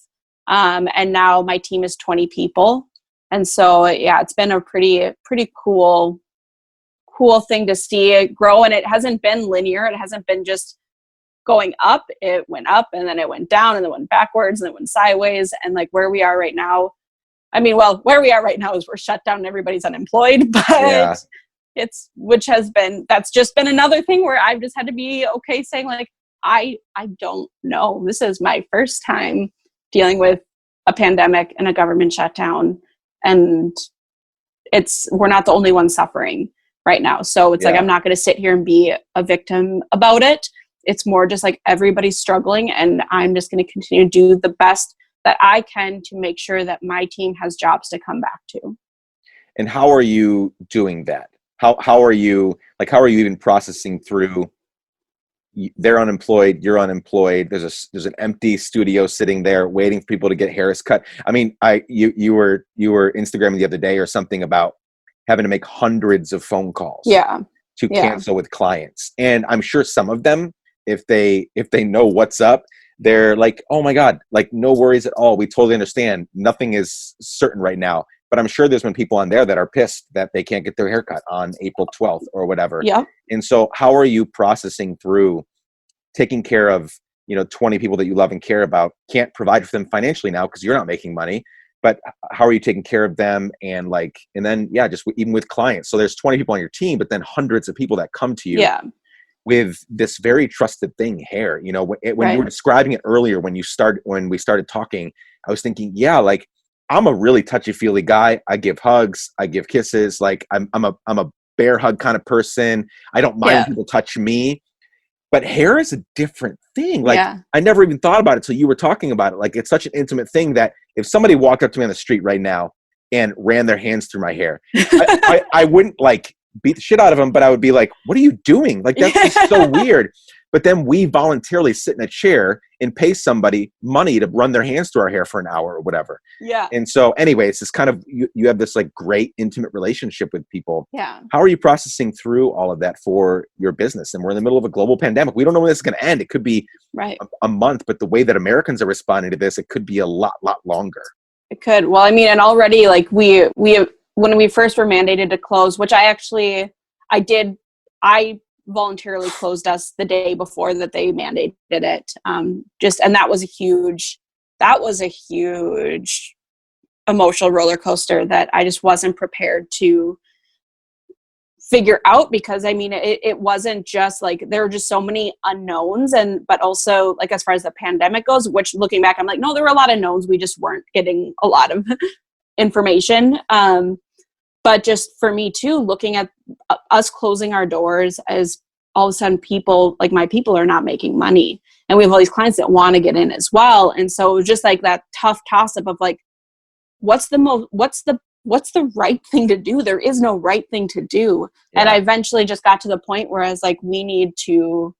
and now my team is 20 people. And so yeah, it's been a pretty cool thing to see it grow, and it hasn't been linear. It hasn't been just going up. It went up, and then it went down, and then it went backwards, and it went sideways. And like where we are right now, where we are right now is we're shut down and everybody's unemployed, but that's just been another thing where I've just had to be okay saying like, I don't know. This is my first time dealing with a pandemic and a government shutdown, and we're not the only ones suffering right now. So it's like, I'm not going to sit here and be a victim about it. It's more just like everybody's struggling, and I'm just going to continue to do the best that I can to make sure that my team has jobs to come back to. And how are you doing that? How are you even processing through? They're unemployed, you're unemployed. There's an empty studio sitting there waiting for people to get hairs cut. I mean, you were Instagramming the other day or something about having to make hundreds of phone calls to cancel with clients. And I'm sure some of them, if they know what's up, they're like, oh my God, like no worries at all. We totally understand. Nothing is certain right now. But I'm sure there's been people on there that are pissed that they can't get their haircut on April 12th or whatever. Yeah. And so how are you processing through taking care of, 20 people that you love and care about? Can't provide for them financially now because you're not making money, but how are you taking care of them? And then just even with clients. So there's 20 people on your team, but then hundreds of people that come to you with this very trusted thing, hair. When you were describing it earlier, when we started talking, I was thinking, I'm a really touchy-feely guy. I give hugs, I give kisses. Like I'm a bear hug kind of person. I don't mind when people touch me. But hair is a different thing. I never even thought about it till you were talking about it. Like it's such an intimate thing that if somebody walked up to me on the street right now and ran their hands through my hair, I wouldn't beat the shit out of them, but I would be like, what are you doing? Like that's just so weird. But then we voluntarily sit in a chair and pay somebody money to run their hands through our hair for an hour or whatever. Yeah. And so anyways, it's kind of, you have this great intimate relationship with people. Yeah. How are you processing through all of that for your business? And we're in the middle of a global pandemic. We don't know when this is going to end. It could be a month, but the way that Americans are responding to this, it could be a lot longer. It could. Well, I mean, and already we when we first were mandated to close, which I voluntarily closed us the day before that they mandated it. And that was a huge emotional roller coaster that I just wasn't prepared to figure out, because I mean, it wasn't just like, there were just so many unknowns, but also like, as far as the pandemic goes, which looking back, I'm like, no, there were a lot of knowns. We just weren't getting a lot of information. But just for me too, looking at us closing our doors, as all of a sudden people, like my people, are not making money. And we have all these clients that want to get in as well. And so it was just like that tough toss up of like, what's the right thing to do? There is no right thing to do. Yeah. And I eventually just got to the point where I was like, we need to,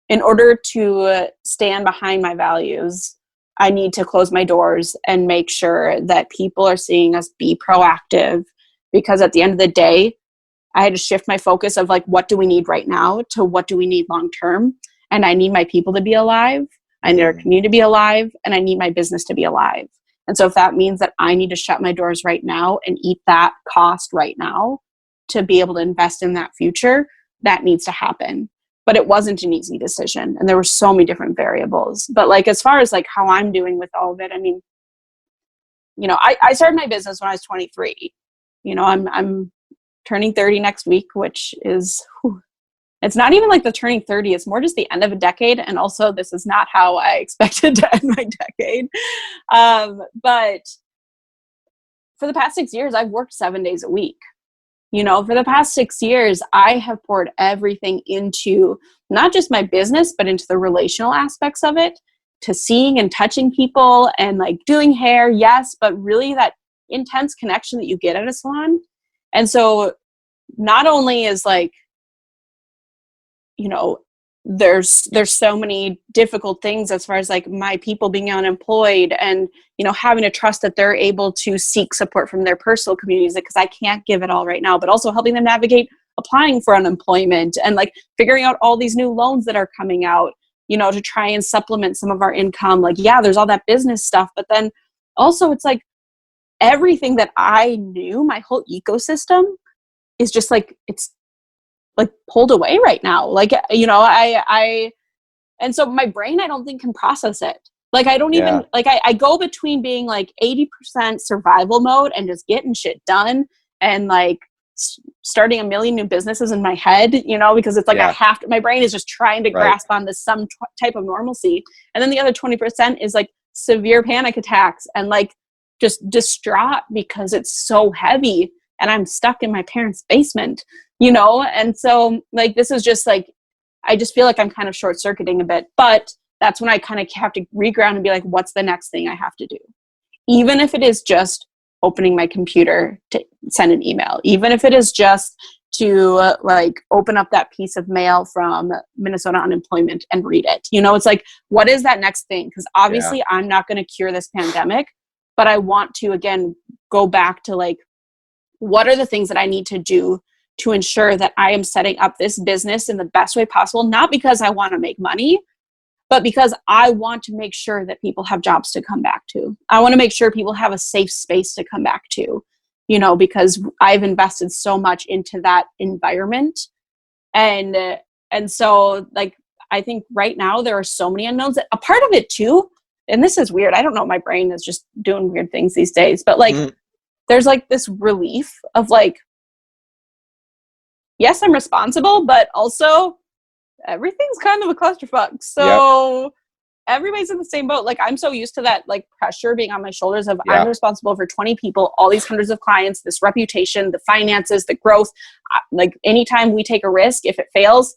in order to stand behind my values, I need to close my doors and make sure that people are seeing us be proactive. Because at the end of the day, I had to shift my focus of like, what do we need right now to what do we need long term? And I need my people to be alive. I need our community to be alive, and I need my business to be alive. And so if that means that I need to shut my doors right now and eat that cost right now to be able to invest in that future, that needs to happen. But it wasn't an easy decision. And there were so many different variables. But like, as far as like how I'm doing with all of it, I mean, you know, I started my business when I was 23. You know, I'm turning 30 next week, which is, it's not even like the turning 30. It's more just the end of a decade. And also, this is not how I expected to end my decade. But for the past 6 years, I've worked 7 days a week. You know, for the past 6 years, I have poured everything into not just my business, but into the relational aspects of it, to seeing and touching people and like doing hair. Yes, but really that intense connection that you get at a salon. And so not only is like, you know, there's so many difficult things as far as like my people being unemployed and, you know, having to trust that they're able to seek support from their personal communities, because I can't give it all right now, but also helping them navigate applying for unemployment and like figuring out all these new loans that are coming out, you know, to try and supplement some of our income. Like, yeah, there's all that business stuff, but then also it's like everything that I knew, my whole ecosystem is just like, it's like pulled away right now. Like, you know, and so my brain, I don't think can process it. Like, I don't even, like, I go between being like 80% survival mode and just getting shit done and like starting a million new businesses in my head, you know, because it's like I have to, my brain is just trying to grasp on this some type of normalcy. And then the other 20% is like severe panic attacks and like just distraught because it's so heavy and I'm stuck in my parents' basement, you know? And so like, this is just like, I just feel like I'm kind of short circuiting a bit, but that's when I kind of have to reground and be like, what's the next thing I have to do? Even if it is just opening my computer to send an email, even if it is just to like open up that piece of mail from Minnesota Unemployment and read it. You know, it's like, what is that next thing? Because obviously I'm not going to cure this pandemic, but I want to, again, go back to like, what are the things that I need to do to ensure that I am setting up this business in the best way possible, not because I want to make money, but because I want to make sure that people have jobs to come back to. I want to make sure people have a safe space to come back to, you know, because I've invested so much into that environment. And so like, I think right now there are so many unknowns. A part of it too, and this is weird, I don't know, my brain is just doing weird things these days, but like, there's like this relief of like, yes, I'm responsible, but also everything's kind of a clusterfuck. So everybody's in the same boat. Like, I'm so used to that, like, pressure being on my shoulders of I'm responsible for 20 people, all these hundreds of clients, this reputation, the finances, the growth. Like, anytime we take a risk, if it fails,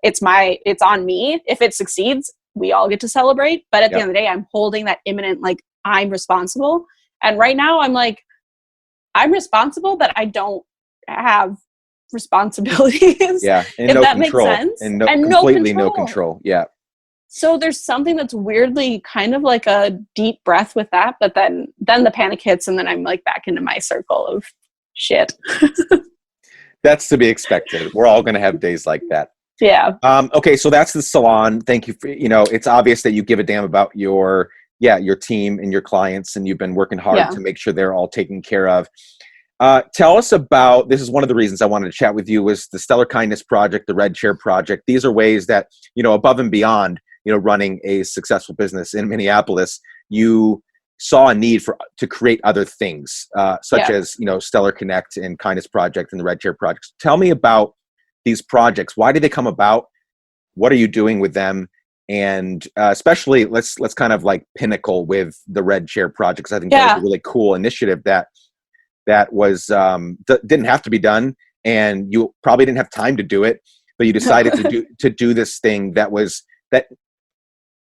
it's on me. If it succeeds, we all get to celebrate. But at the end of the day, I'm holding that imminent, like, I'm responsible. And right now I'm like, I'm responsible, but I don't have responsibilities. Yeah. And if no that control. makes sense. And completely no control. Yeah. So there's something that's weirdly kind of like a deep breath with that, but then the panic hits and then I'm like back into my circle of shit. That's to be expected. We're all going to have days like that. Yeah. Okay. So that's the salon. Thank you for, it's obvious that you give a damn about your team and your clients, and you've been working hard to make sure they're all taken care of. Tell us about, this is one of the reasons I wanted to chat with you, was the Steller Kindness Project, the Red Chair Project. These are ways that, above and beyond, running a successful business in Minneapolis, you saw a need to create other things, such Yeah. as, Steller Connect and Kindness Project and the Red Chair Projects. Tell me about these projects. Why did they come about? What are you doing with them? And especially, let's kind of like pinnacle with the Red Chair Project, because I think that was a really cool initiative that was didn't have to be done, and you probably didn't have time to do it, but you decided to do this thing that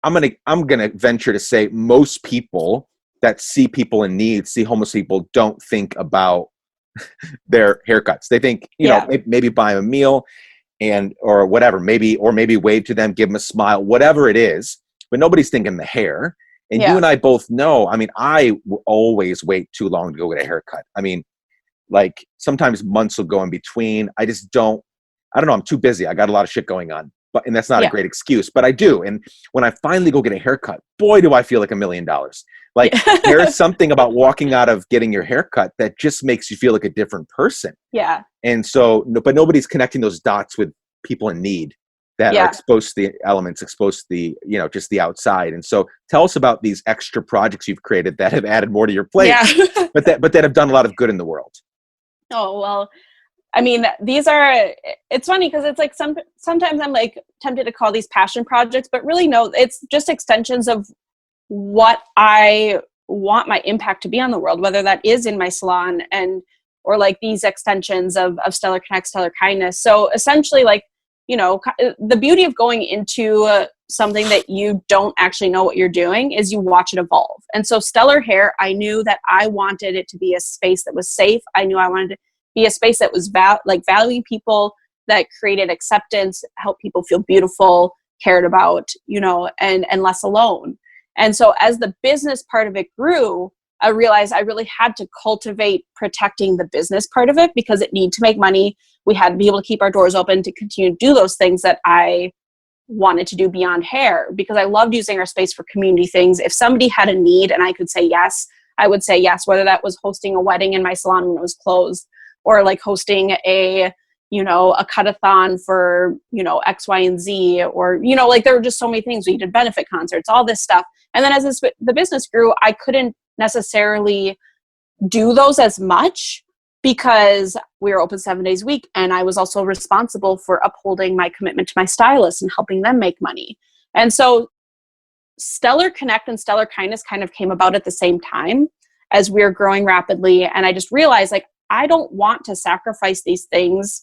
I'm gonna venture to say most people that see people in need, see homeless people, don't think about their haircuts. They think, maybe buy them a meal or whatever, maybe wave to them, give them a smile, whatever it is, but nobody's thinking the hair. And you and I both know, I mean, I always wait too long to go get a haircut. I mean, like sometimes months will go in between. I don't know. I'm too busy. I got a lot of shit going on, and that's not a great excuse, but I do. And when I finally go get a haircut, boy, do I feel like $1 million. Like there is something about walking out of getting your haircut that just makes you feel like a different person. Yeah. And so, but nobody's connecting those dots with people in need that are exposed to the elements, exposed to the, just the outside. And so tell us about these extra projects you've created that have added more to your plate, but that have done a lot of good in the world. Oh, well, I mean, it's funny because it's like sometimes I'm like tempted to call these passion projects, but really no, it's just extensions of what I want my impact to be on the world, whether that is in my salon or like these extensions of Steller Connect, Steller Kindness. So essentially, like, the beauty of going into something that you don't actually know what you're doing is you watch it evolve. And so Steller Hair, I knew that I wanted it to be a space that was safe. I knew I wanted to be a space that was valuing people, that created acceptance, help people feel beautiful, cared about, and less alone. And so as the business part of it grew, I realized I really had to cultivate protecting the business part of it because it needed to make money. We had to be able to keep our doors open to continue to do those things that I wanted to do beyond hair, because I loved using our space for community things. If somebody had a need and I could say yes, I would say yes, whether that was hosting a wedding in my salon when it was closed, or like hosting a cut-a-thon for, X, Y, and Z, or, like there were just so many things. We did benefit concerts, all this stuff. And then as the business grew, I couldn't necessarily do those as much because we were open 7 days a week. And I was also responsible for upholding my commitment to my stylists and helping them make money. And so Steller Connect and Steller Kindness kind of came about at the same time as we were growing rapidly. And I just realized, like, I don't want to sacrifice these things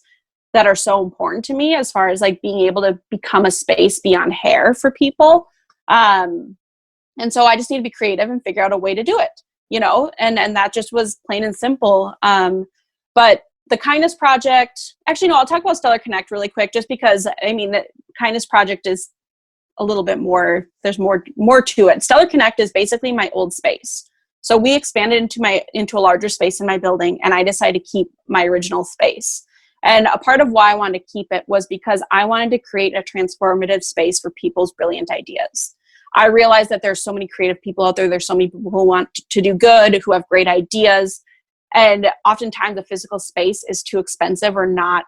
that are so important to me as far as like being able to become a space beyond hair for people. And so I just need to be creative and figure out a way to do it, and that just was plain and simple. But the Kindness Project, actually, no, I'll talk about Steller Connect really quick, just because, I mean, the Kindness Project is a little bit more, there's more to it. Steller Connect is basically my old space. So we expanded into a larger space in my building, and I decided to keep my original space. And a part of why I wanted to keep it was because I wanted to create a transformative space for people's brilliant ideas. I realized that there's so many creative people out there. There's so many people who want to do good, who have great ideas. And oftentimes the physical space is too expensive or not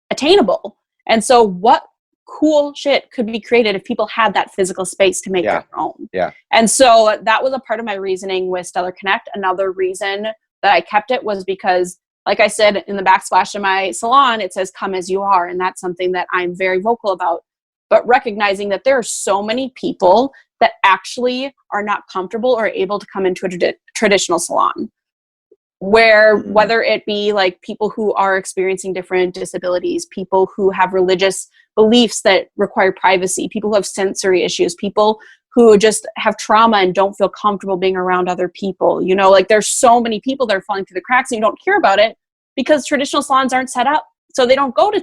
attainable. And so what cool shit could be created if people had that physical space to make their own? Yeah. And so that was a part of my reasoning with Steller Connect. Another reason that I kept it was because, like I said, in the backsplash of my salon, it says, "Come as you are." And that's something that I'm very vocal about. But recognizing that there are so many people that actually are not comfortable or able to come into a traditional salon, where whether it be like people who are experiencing different disabilities, people who have religious beliefs that require privacy, people who have sensory issues, people who just have trauma and don't feel comfortable being around other people. Like there's so many people that are falling through the cracks and you don't hear about it because traditional salons aren't set up. So they don't go to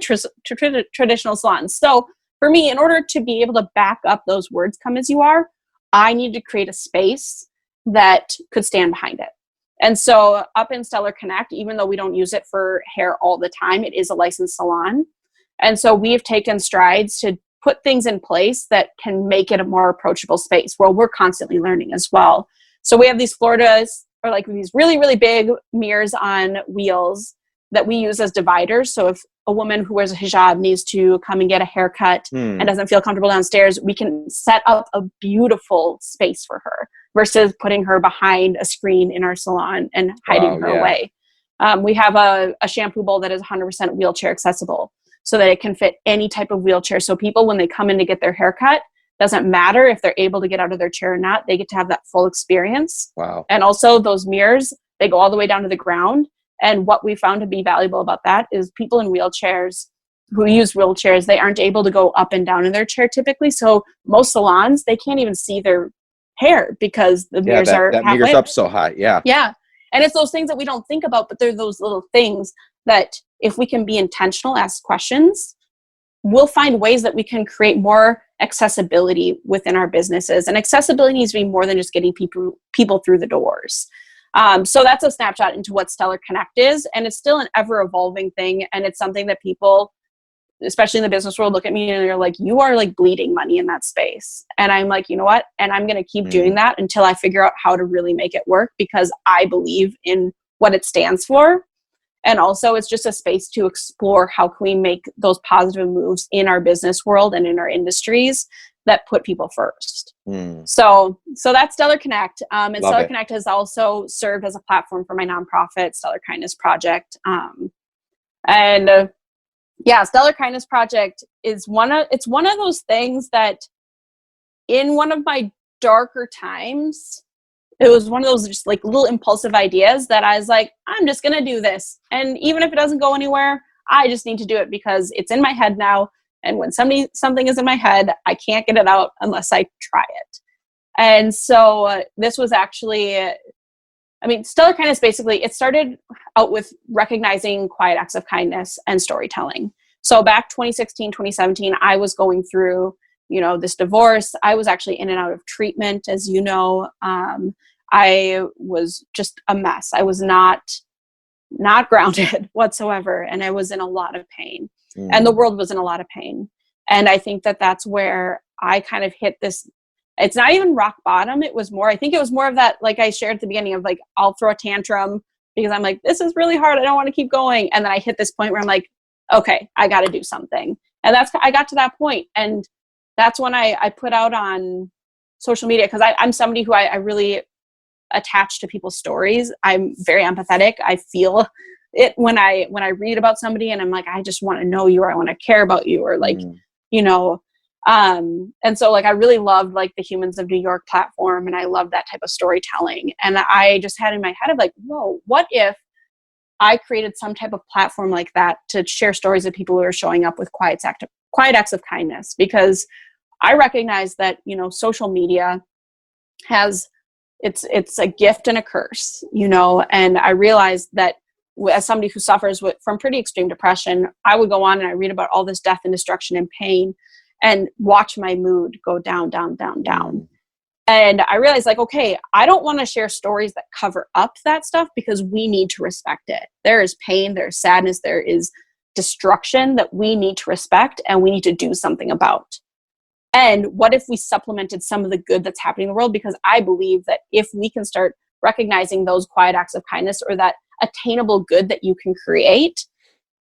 traditional salons. So for me, in order to be able to back up those words, "Come as you are," I needed to create a space that could stand behind it. And so up in Steller Connect, even though we don't use it for hair all the time, it is a licensed salon. And so we've taken strides to put things in place that can make it a more approachable space where we're constantly learning as well. So we have these Floridas, or like these really, really big mirrors on wheels that we use as dividers. So if a woman who wears a hijab needs to come and get a haircut and doesn't feel comfortable downstairs, we can set up a beautiful space for her. versus putting her behind a screen in our salon and hiding her away. We have a shampoo bowl that is 100% wheelchair accessible so that it can fit any type of wheelchair. So people, when they come in to get their haircut, doesn't matter if they're able to get out of their chair or not, they get to have that full experience. Wow. And also those mirrors, they go all the way down to the ground. And what we found to be valuable about that is people in wheelchairs who use wheelchairs, they aren't able to go up and down in their chair typically. So most salons, they can't even see their hair because the mirrors are that halfway. mirror's up so high. Yeah. Yeah. And it's those things that we don't think about, but they're those little things that if we can be intentional, ask questions, we'll find ways that we can create more accessibility within our businesses. And accessibility needs to be more than just getting people through the doors. So that's a snapshot into what Steller Connect is. And it's still an ever evolving thing. And it's something that people, especially in the business world, look at me and they're like, you are like bleeding money in that space. And I'm like, you know what? And I'm going to keep doing that until I figure out how to really make it work, because I believe in what it stands for. And also it's just a space to explore how can we make those positive moves in our business world and in our industries that put people first. So that's Steller Connect. And Steller Connect has also served as a platform for my nonprofit, Steller Kindness Project. Steller Kindness Project is one of those things that in one of my darker times, it was one of those just like little impulsive ideas that I was like, I'm just going to do this. And even if it doesn't go anywhere, I just need to do it because it's in my head now. And when something is in my head, I can't get it out unless I try it. And so this was actually, Steller Kindness, basically, it started out with recognizing quiet acts of kindness and storytelling. So back 2016, 2017, I was going through, this divorce. I was actually in and out of treatment, as you know. I was just a mess. I was not grounded whatsoever. And I was in a lot of pain. And the world was in a lot of pain. And I think that that's where I kind of hit this. It's not even rock bottom. I think it was more of that, like I shared at the beginning of like, I'll throw a tantrum because I'm like, this is really hard. I don't want to keep going. And then I hit this point where I'm like, okay, I got to do something. And I got to that point. And that's when I put out on social media, because I'm somebody who I really attach to people's stories. I'm very empathetic. I feel it when I read about somebody and I'm like, I just want to know you, or I want to care about you, or like, and so like, I really loved like the Humans of New York platform, and I loved that type of storytelling. And I just had in my head of like, whoa, what if I created some type of platform like that to share stories of people who are showing up with quiet acts of kindness? Because I recognize that, social media it's a gift and a curse, and I realized that as somebody who suffers from pretty extreme depression, I would go on and I read about all this death and destruction and pain and watch my mood go down, down, down, down. And I realized like, okay, I don't want to share stories that cover up that stuff, because we need to respect it. There is pain, there's sadness, there is destruction that we need to respect and we need to do something about. And what if we supplemented some of the good that's happening in the world? Because I believe that if we can start recognizing those quiet acts of kindness, or that attainable good that you can create,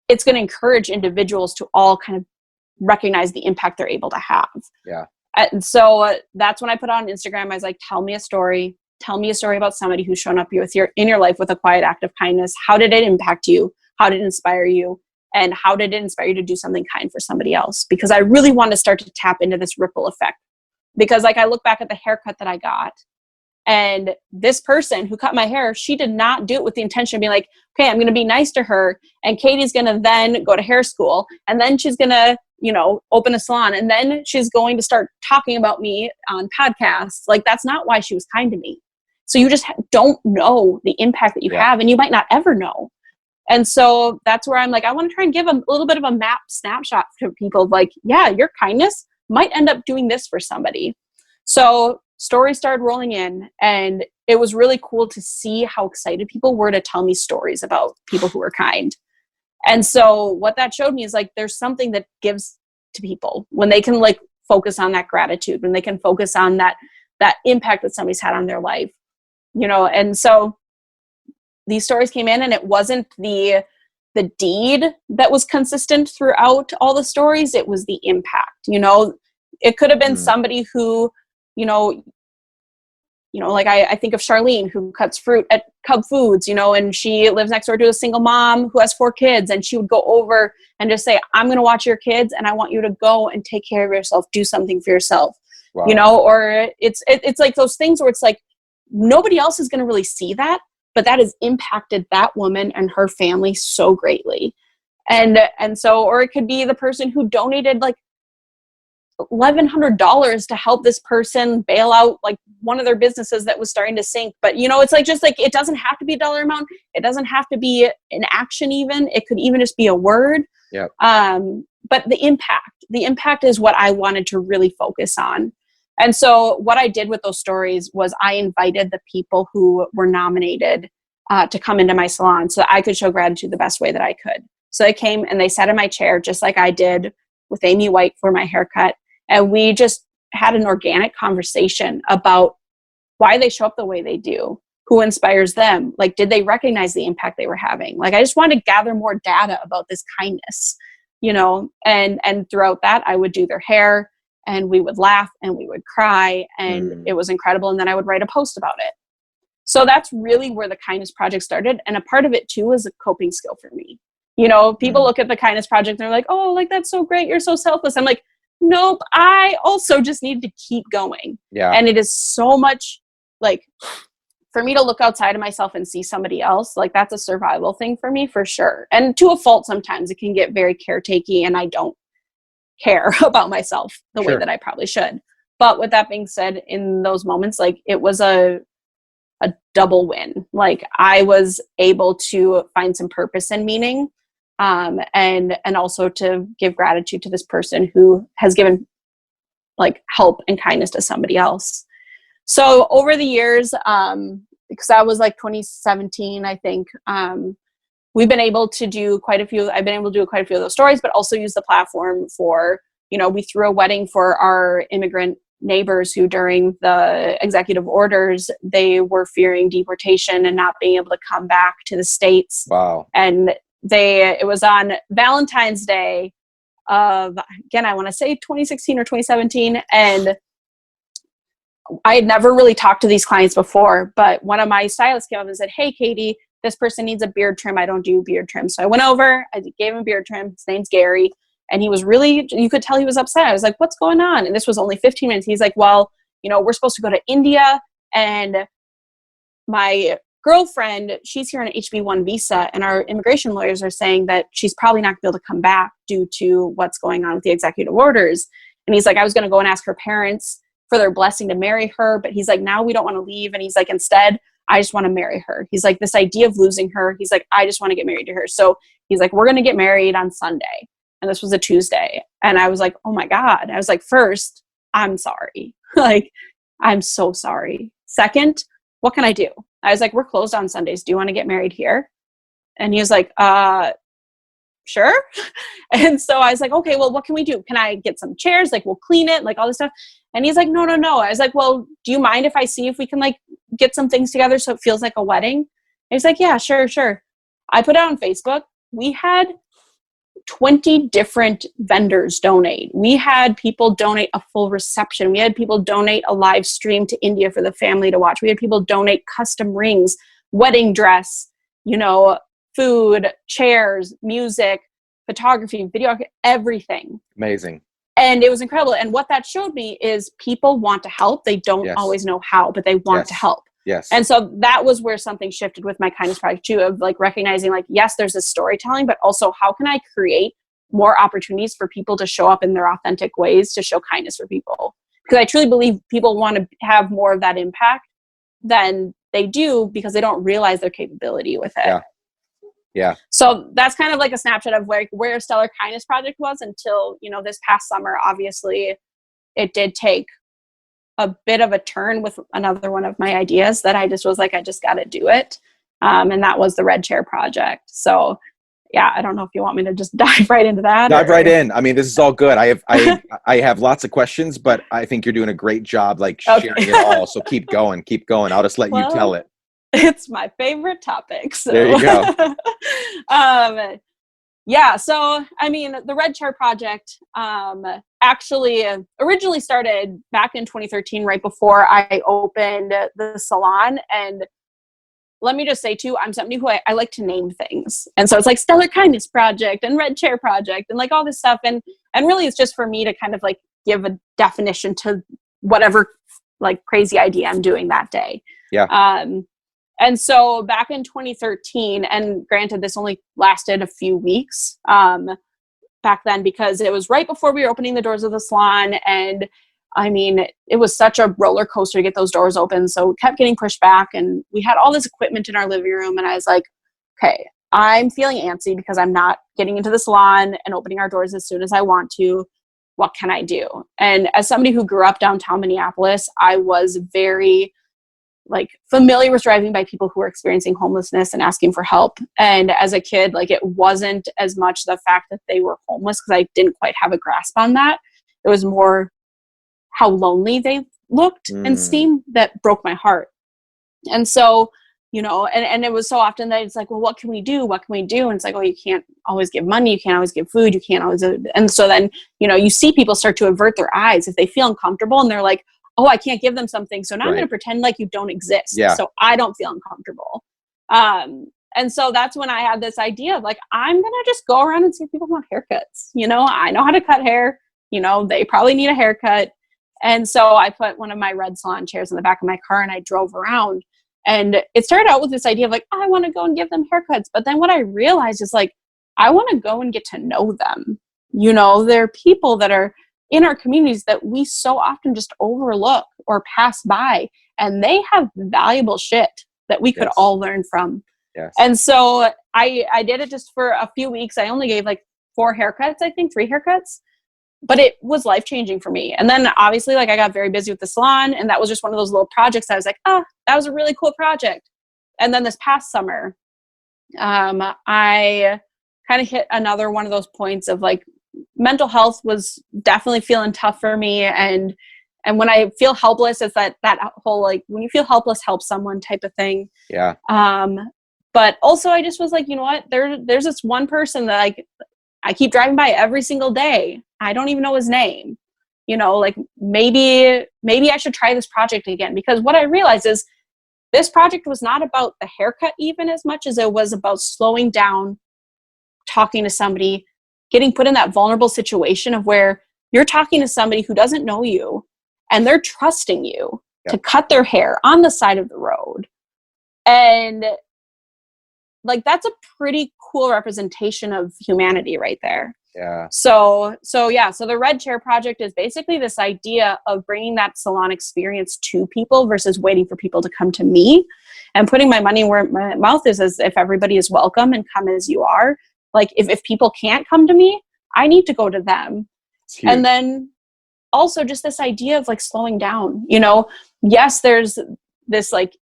it's going to encourage individuals to all kind of recognize the impact they're able to have. Yeah. And so that's when I put on Instagram. I was like, tell me a story about somebody who's shown up in your life with a quiet act of kindness. How did it impact you? How did it inspire you? And how did it inspire you to do something kind for somebody else? Because I really want to start to tap into this ripple effect. Because like I look back at the haircut that I got, and this person who cut my hair, she did not do it with the intention of being like, okay, I'm going to be nice to her, and Katie's going to then go to hair school, and then she's going to, open a salon, and then she's going to start talking about me on podcasts. Like, that's not why she was kind to me. So you just don't know the impact that you have, and you might not ever know. And so that's where I'm like, I want to try and give a little bit of a snapshot to people of like, yeah, your kindness might end up doing this for somebody. So stories started rolling in, and it was really cool to see how excited people were to tell me stories about people who were kind. And so what that showed me is like, there's something that gives to people when they can like focus on that gratitude, when they can focus on that impact that somebody's had on their life, and so these stories came in, and it wasn't the deed that was consistent throughout all the stories. It was the impact. It could have been somebody who, like I think of Charlene, who cuts fruit at Cub Foods, and she lives next door to a single mom who has 4 kids, and she would go over and just say, I'm going to watch your kids, and I want you to go and take care of yourself, do something for yourself. Wow. Or it's like those things where it's like nobody else is going to really see that, but that has impacted that woman and her family so greatly. And so, or it could be the person who donated like $1,100 to help this person bail out like one of their businesses that was starting to sink. But it's like, just like, it doesn't have to be a dollar amount. It doesn't have to be an action. Even it could even just be a word. Yeah. But the impact is what I wanted to really focus on. And so what I did with those stories was I invited the people who were nominated to come into my salon so that I could show gratitude the best way that I could. So they came and they sat in my chair just like I did with Amy White for my haircut. And we just had an organic conversation about why they show up the way they do, who inspires them. Like, did they recognize the impact they were having? Like, I just wanted to gather more data about this kindness, and throughout that, I would do their hair and we would laugh and we would cry and it was incredible. And then I would write a post about it. So that's really where the Kindness Project started. And a part of it too is a coping skill for me. People look at the Kindness Project and they're like, oh, like, that's so great. You're so selfless. I'm like, nope, I also just need to keep going. Yeah. And it is so much like, for me to look outside of myself and see somebody else, like, that's a survival thing for me for sure. And to a fault, sometimes it can get very caretaky and I don't care about myself the way that I probably should. But with that being said, in those moments, like, it was a double win. Like, I was able to find some purpose and meaning, and also to give gratitude to this person who has given like help and kindness to somebody else. So over the years, because that was like 2017, I think, we've been able to do quite a few. I've been able to do quite a few of those stories, but also use the platform for, we threw a wedding for our immigrant neighbors who during the executive orders, they were fearing deportation and not being able to come back to the States. Wow. And it was on Valentine's Day of, again, I want to say 2016 or 2017. And I had never really talked to these clients before, but one of my stylists came up and said, hey, Katie, this person needs a beard trim. I don't do beard trim. So I went over, I gave him a beard trim. His name's Gary. And he was really, you could tell he was upset. I was like, what's going on? And this was only 15 minutes. He's like, well, we're supposed to go to India, and my girlfriend, she's here on an HB1 visa, and our immigration lawyers are saying that she's probably not going to be able to come back due to what's going on with the executive orders. And he's like, I was going to go and ask her parents for their blessing to marry her. But he's like, now we don't want to leave. And he's like, instead, I just want to marry her. He's like, this idea of losing her, he's like, I just want to get married to her. So he's like, we're going to get married on Sunday. And this was a Tuesday. And I was like, oh my God. I was like, first, I'm sorry. Like, I'm so sorry. Second, what can I do? I was like, we're closed on Sundays. Do you want to get married here? And he was like, sure. And so I was like, okay, well, what can we do? Can I get some chairs? Like, we'll clean it, like all this stuff. And he's like, no. I was like, well, do you mind if I see if we can like get some things together so it feels like a wedding? And he's like, yeah, sure. I put it on Facebook. We had 20 different vendors donate. We had people donate a full reception. We had people donate a live stream to India for the family to watch. We had people donate custom rings, wedding dress, food, chairs, music, photography, video, everything. Amazing. And it was incredible. And what that showed me is people want to help. They don't always know how, but they want to help. Yes. And so that was where something shifted with my Kindness Project too, of like recognizing like, yes, there's this storytelling, but also how can I create more opportunities for people to show up in their authentic ways to show kindness for people? Because I truly believe people want to have more of that impact than they do because they don't realize their capability with it. Yeah. So that's kind of like a snapshot of where Steller Kindness Project was until, this past summer. Obviously, it did take a bit of a turn with another one of my ideas that I just was like, I just got to do it. And that was the Red Chair Project. So yeah, I don't know if you want me to just dive right into that. Dive right in. I mean, this is all good. I have lots of questions, but I think you're doing a great job, like sharing it all. So keep going. I'll just let you tell it. It's my favorite topic. So. There you go. Yeah. So, I mean, the Red Chair Project, actually originally started back in 2013, right before I opened the salon. And let me just say too, I'm somebody who I like to name things. And so it's like Steller Kindness Project and Red Chair Project and like all this stuff. And really it's just for me to kind of like give a definition to whatever like crazy idea I'm doing that day. Yeah. And so back in 2013, and granted this only lasted a few weeks back then, because it was right before we were opening the doors of the salon. And I mean, it was such a roller coaster to get those doors open. So it kept getting pushed back, and we had all this equipment in our living room. And I was like, okay, I'm feeling antsy because I'm not getting into the salon and opening our doors as soon as I want to. What can I do? And as somebody who grew up downtown Minneapolis, I was very like familiar with driving by people who were experiencing homelessness and asking for help. And as a kid, like it wasn't as much the fact that they were homeless, because I didn't quite have a grasp on that. It was more how lonely they looked and seemed that broke my heart. And so, you know, and it was so often that it's like, well, what can we do? What can we do? And it's like, oh, you can't always give money. You can't always give food. You can't always. And so then, you know, you see people start to avert their eyes if they feel uncomfortable, and they're like, oh, I can't give them something. So now I'm going to pretend like you don't exist. Yeah. So I don't feel uncomfortable. And so that's when I had this idea of like, I'm going to just go around and see if people want haircuts. You know, I know how to cut hair. You know, they probably need a haircut. And so I put one of my red salon chairs in the back of my car and I drove around. And it started out with this idea of like, I want to go and give them haircuts. But then what I realized is like, I want to go and get to know them. You know, they're people that are in our communities that we so often just overlook or pass by. And they have valuable shit that we could all learn from. Yes. And so I did it just for a few weeks. I only gave like 4 haircuts, I think 3 haircuts. But it was life-changing for me. And then obviously like I got very busy with the salon, and that was just one of those little projects. I was like, oh, that was a really cool project. And then this past summer, I kind of hit another one of those points of like mental health was definitely feeling tough for me. And when I feel helpless, it's that whole like when you feel helpless, help someone type of thing. Yeah. But also I just was like, you know what, there's this one person that like I keep driving by every single day. I don't even know his name. You know, like maybe I should try this project again, because what I realized is this project was not about the haircut even as much as it was about slowing down, talking to somebody, getting put in that vulnerable situation of where you're talking to somebody who doesn't know you and they're trusting you to cut their hair on the side of the road. And like, that's a pretty cool representation of humanity right there. Yeah. So the Red Chair Project is basically this idea of bringing that salon experience to people versus waiting for people to come to me, and putting my money where my mouth is, as if everybody is welcome and come as you are. Like if people can't come to me, I need to go to them. And then also just this idea of like slowing down, you know, yes, there's this like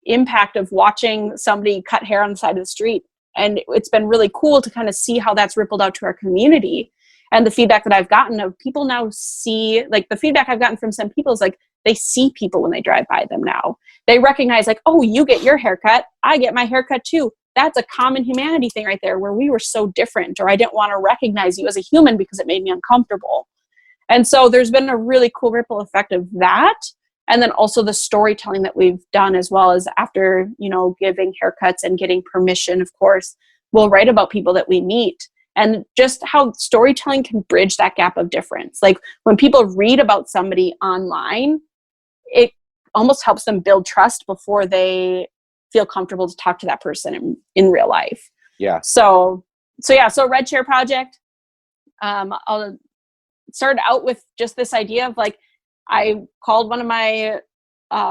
impact of watching somebody cut hair on the side of the street. And it's been really cool to kind of see how that's rippled out to our community. And the feedback that I've gotten of people now see, like the feedback I've gotten from some people is like, they see people when they drive by them now. They recognize like, oh, you get your haircut, I get my haircut too. That's a common humanity thing right there, where we were so different, or I didn't want to recognize you as a human because it made me uncomfortable. And so there's been a really cool ripple effect of that. And then also the storytelling that we've done, as well as after, you know, giving haircuts and getting permission, of course, we'll write about people that we meet, and just how storytelling can bridge that gap of difference. Like when people read about somebody online, it almost helps them build trust before they feel comfortable to talk to that person in real life. Yeah. So Red Chair Project, I'll start out with just this idea of like, I called one of my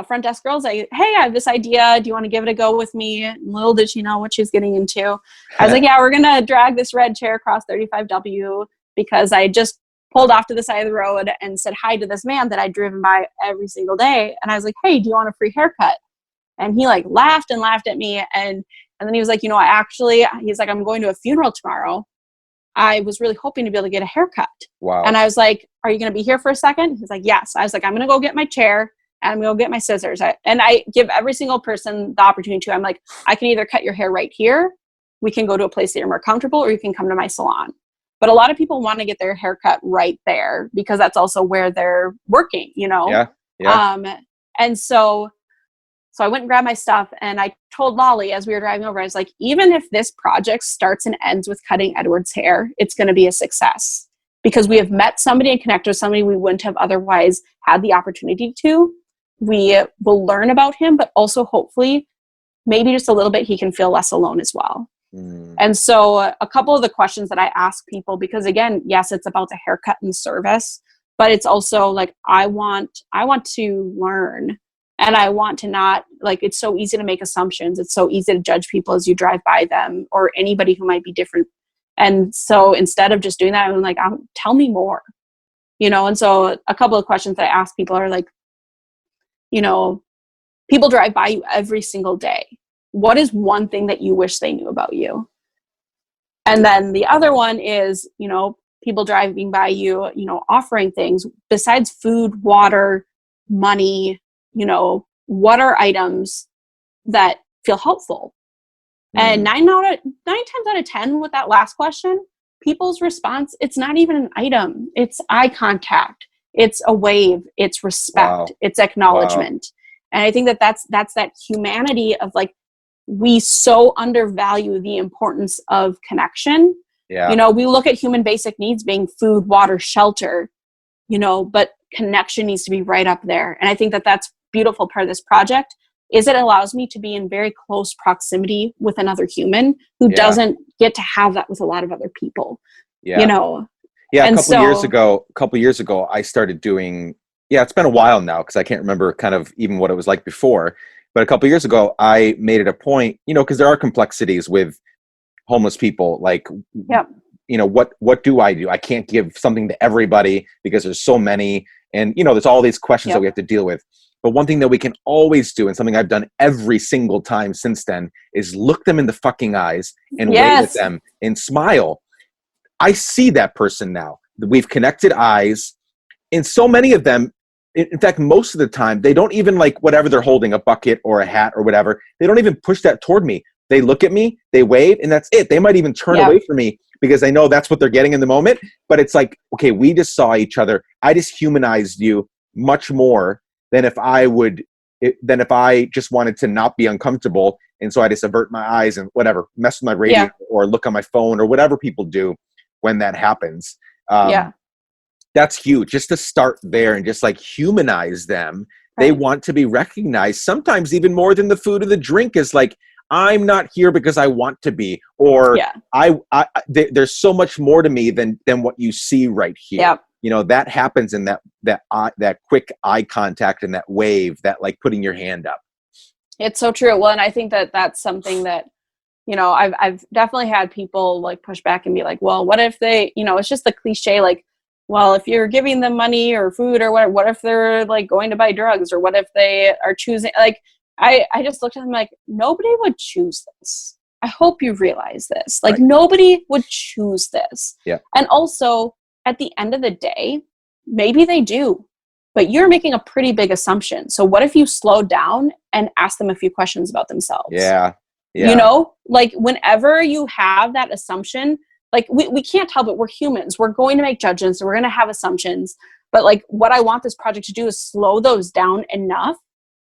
front desk girls. Hey, I have this idea. Do you want to give it a go with me? And little did she know what she was getting into. I was like, yeah, we're going to drag this red chair across 35W, because I just pulled off to the side of the road and said hi to this man that I'd driven by every single day. And I was like, hey, do you want a free haircut? And he like laughed and laughed at me. And then he was like, you know, he's like, I'm going to a funeral tomorrow. I was really hoping to be able to get a haircut. Wow. And I was like, are you going to be here for a second? He's like, yes. I was like, I'm going to go get my chair and I'm going to go get my scissors. And I give every single person the opportunity to. I'm like, I can either cut your hair right here. We can go to a place that you're more comfortable, or you can come to my salon. but a lot of people want to get their haircut right there because that's also where they're working, you know? Yeah. Yeah. And so I went and grabbed my stuff, and I told Lolly as we were driving over, I was like, even if this project starts and ends with cutting Edward's hair, it's going to be a success because we have met somebody and connected with somebody we wouldn't have otherwise had the opportunity to. We will learn about him, but also hopefully maybe just a little bit, he can feel less alone as well. And so a couple of the questions that I ask people, because again, yes, it's about the haircut and service, but it's also like, I want to learn, and I want to not, like, it's so easy to make assumptions. It's so easy to judge people as you drive by them or anybody who might be different. And so instead of just doing that, I'm like, tell me more, you know? And so a couple of questions that I ask people are like, you know, people drive by you every single day. What is one thing that you wish they knew about you? And then the other one is, you know, people driving by you, you know, offering things besides food, water, money, you know, what are items that feel helpful? And 9 times out of 10 with that last question, people's response, it's not even an item. It's eye contact. It's a wave. It's respect. It's acknowledgement. And I think that that's that humanity of like, we so undervalue the importance of connection. Yeah. You know, we look at human basic needs being food, water, shelter, you know, but connection needs to be right up there. And I think that that's beautiful part of this project is it allows me to be in very close proximity with another human who doesn't get to have that with a lot of other people, you know? Yeah. A couple years ago, I started doing, it's been a while now because I can't remember kind of even what it was like before. But a couple of years ago, I made it a point, you know, because there are complexities with homeless people. Like, you know, what do? I can't give something to everybody because there's so many. And, you know, there's all these questions that we have to deal with. But one thing that we can always do, and something I've done every single time since then, is look them in the fucking eyes and wave at them and smile. I see that person now. We've connected eyes. And so many of them, in fact, most of the time, they don't even like whatever they're holding, a bucket or a hat or whatever. They don't even push that toward me. They look at me, they wave, and that's it. They might even turn away from me because they know that's what they're getting in the moment. But it's like, okay, we just saw each other. I just humanized you much more than if I just wanted to not be uncomfortable. And so I just avert my eyes and whatever, mess with my radio or look on my phone or whatever people do when that happens. That's huge, just to start there and just like humanize them. They want to be recognized, sometimes even more than the food or the drink is like, I'm not here because I want to be, or there's so much more to me than what you see right here. You know, that happens in that quick eye contact and that wave, that like putting your hand up. It's so true. Well, and I think that that's something that, you know, I've definitely had people like push back and be like, well, what if they, you know, it's just the cliche, like, well, if you're giving them money or food or what if they're like going to buy drugs, or what if they are choosing, like, I just looked at them like, nobody would choose this. I hope you realize this. Like nobody would choose this. Yeah. And also at the end of the day, maybe they do, but you're making a pretty big assumption. So what if you slow down and ask them a few questions about themselves? Yeah. You know, like whenever you have that assumption, like we can't help it. We're humans. We're going to make judgments and we're going to have assumptions. But like what I want this project to do is slow those down enough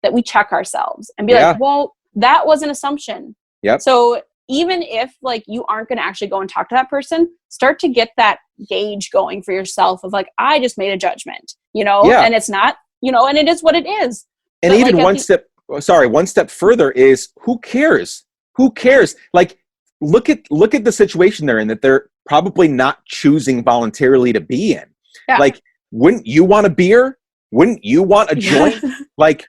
that we check ourselves and be like, well, that was an assumption. Yep. So even if like you aren't going to actually go and talk to that person, start to get that gauge going for yourself of like, I just made a judgment, you know, and it's not, you know, and it is what it is. And but even like one step further is who cares? Who cares? Like, look at the situation they're in, that they're probably not choosing voluntarily to be in. Yeah. Like, wouldn't you want a beer? Wouldn't you want a joint? Like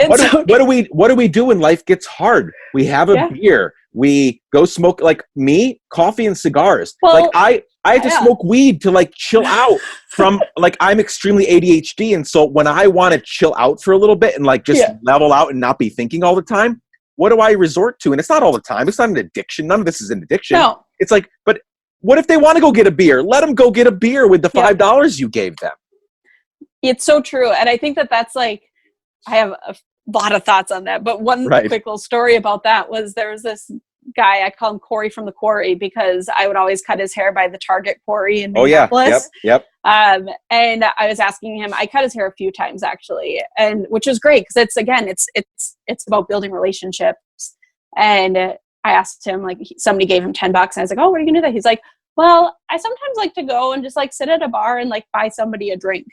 what do we do when life gets hard? We have a beer. We go smoke, like me, coffee and cigars. Well, like I have to smoke weed to like chill out from, like, I'm extremely ADHD. And so when I want to chill out for a little bit and like just level out and not be thinking all the time, what do I resort to? And it's not all the time. It's not an addiction. None of this is an addiction. No. It's like, but what if they want to go get a beer? Let them go get a beer with the $5 you gave them. It's so true. And I think that that's like, I have a lot of thoughts on that. But one quick little story about that was there was this guy, I call him Corey from the Quarry, because I would always cut his hair by the Target Quarry in Oh yeah. Minneapolis. Yep. And I was asking him, I cut his hair a few times actually, and which was great, because it's about building relationships. And I asked him, like, somebody gave him $10, and I was like, oh, what are you gonna do that? He's like, well, I sometimes like to go and just like sit at a bar and like buy somebody a drink.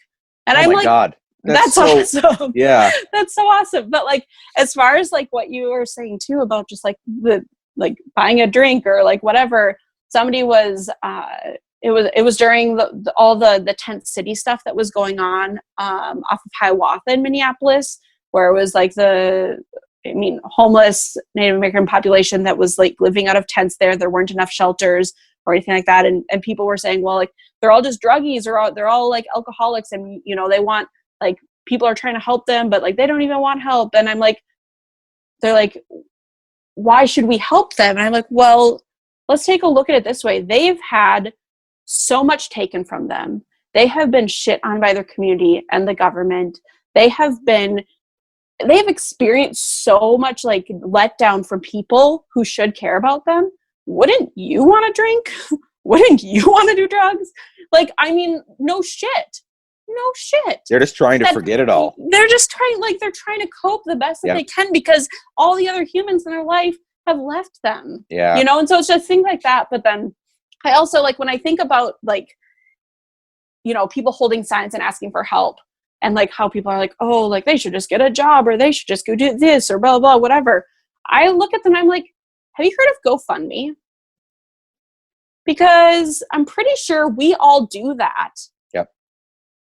And Oh I'm my like, God. that's awesome. Yeah. That's so awesome. But like, as far as like what you were saying too about just like the, like buying a drink or like whatever, somebody was, it was during all the tent city stuff that was going on off of Hiawatha in Minneapolis, where it was like homeless Native American population that was like living out of tents there. There weren't enough shelters or anything like that. And people were saying, well, like they're all just druggies, or they're all like alcoholics, and they want, like, people are trying to help them, but like they don't even want help. And I'm like, they're like, why should we help them? And I'm like, well, let's take a look at it this way. They've had so much taken from them. They have been shit on by their community and the government. They've experienced so much like letdown from people who should care about them. Wouldn't you want to drink? Wouldn't you want to do drugs? Like, I mean, no shit. They're just trying to forget it all. They're just they're trying to cope the best that they can, because all the other humans in their life have left them. Yeah. And so it's just things like that. But then I also, like, when I think about like, people holding signs and asking for help, and like how people are like, oh, like they should just get a job, or they should just go do this, or blah, blah, blah, whatever. I look at them and I'm like, have you heard of GoFundMe? Because I'm pretty sure we all do that. Yep.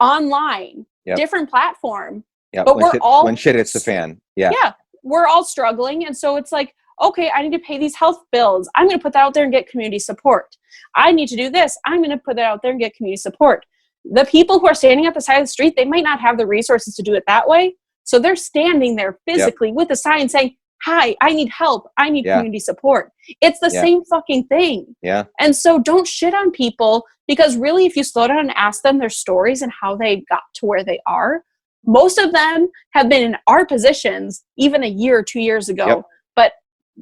Online, yep. Different platform. Yeah, but when shit hits the fan. Yeah. Yeah. We're all struggling. And so it's like, okay, I need to pay these health bills. I'm going to put that out there and get community support. I need to do this. I'm going to put that out there and get community support. The people who are standing at the side of the street, they might not have the resources to do it that way. So they're standing there physically with a sign saying, hi, I need help. I need community support. It's the same fucking thing. Yeah. And so don't shit on people, because really, if you slow down and ask them their stories and how they got to where they are, most of them have been in our positions even a year or 2 years ago. Yep. But,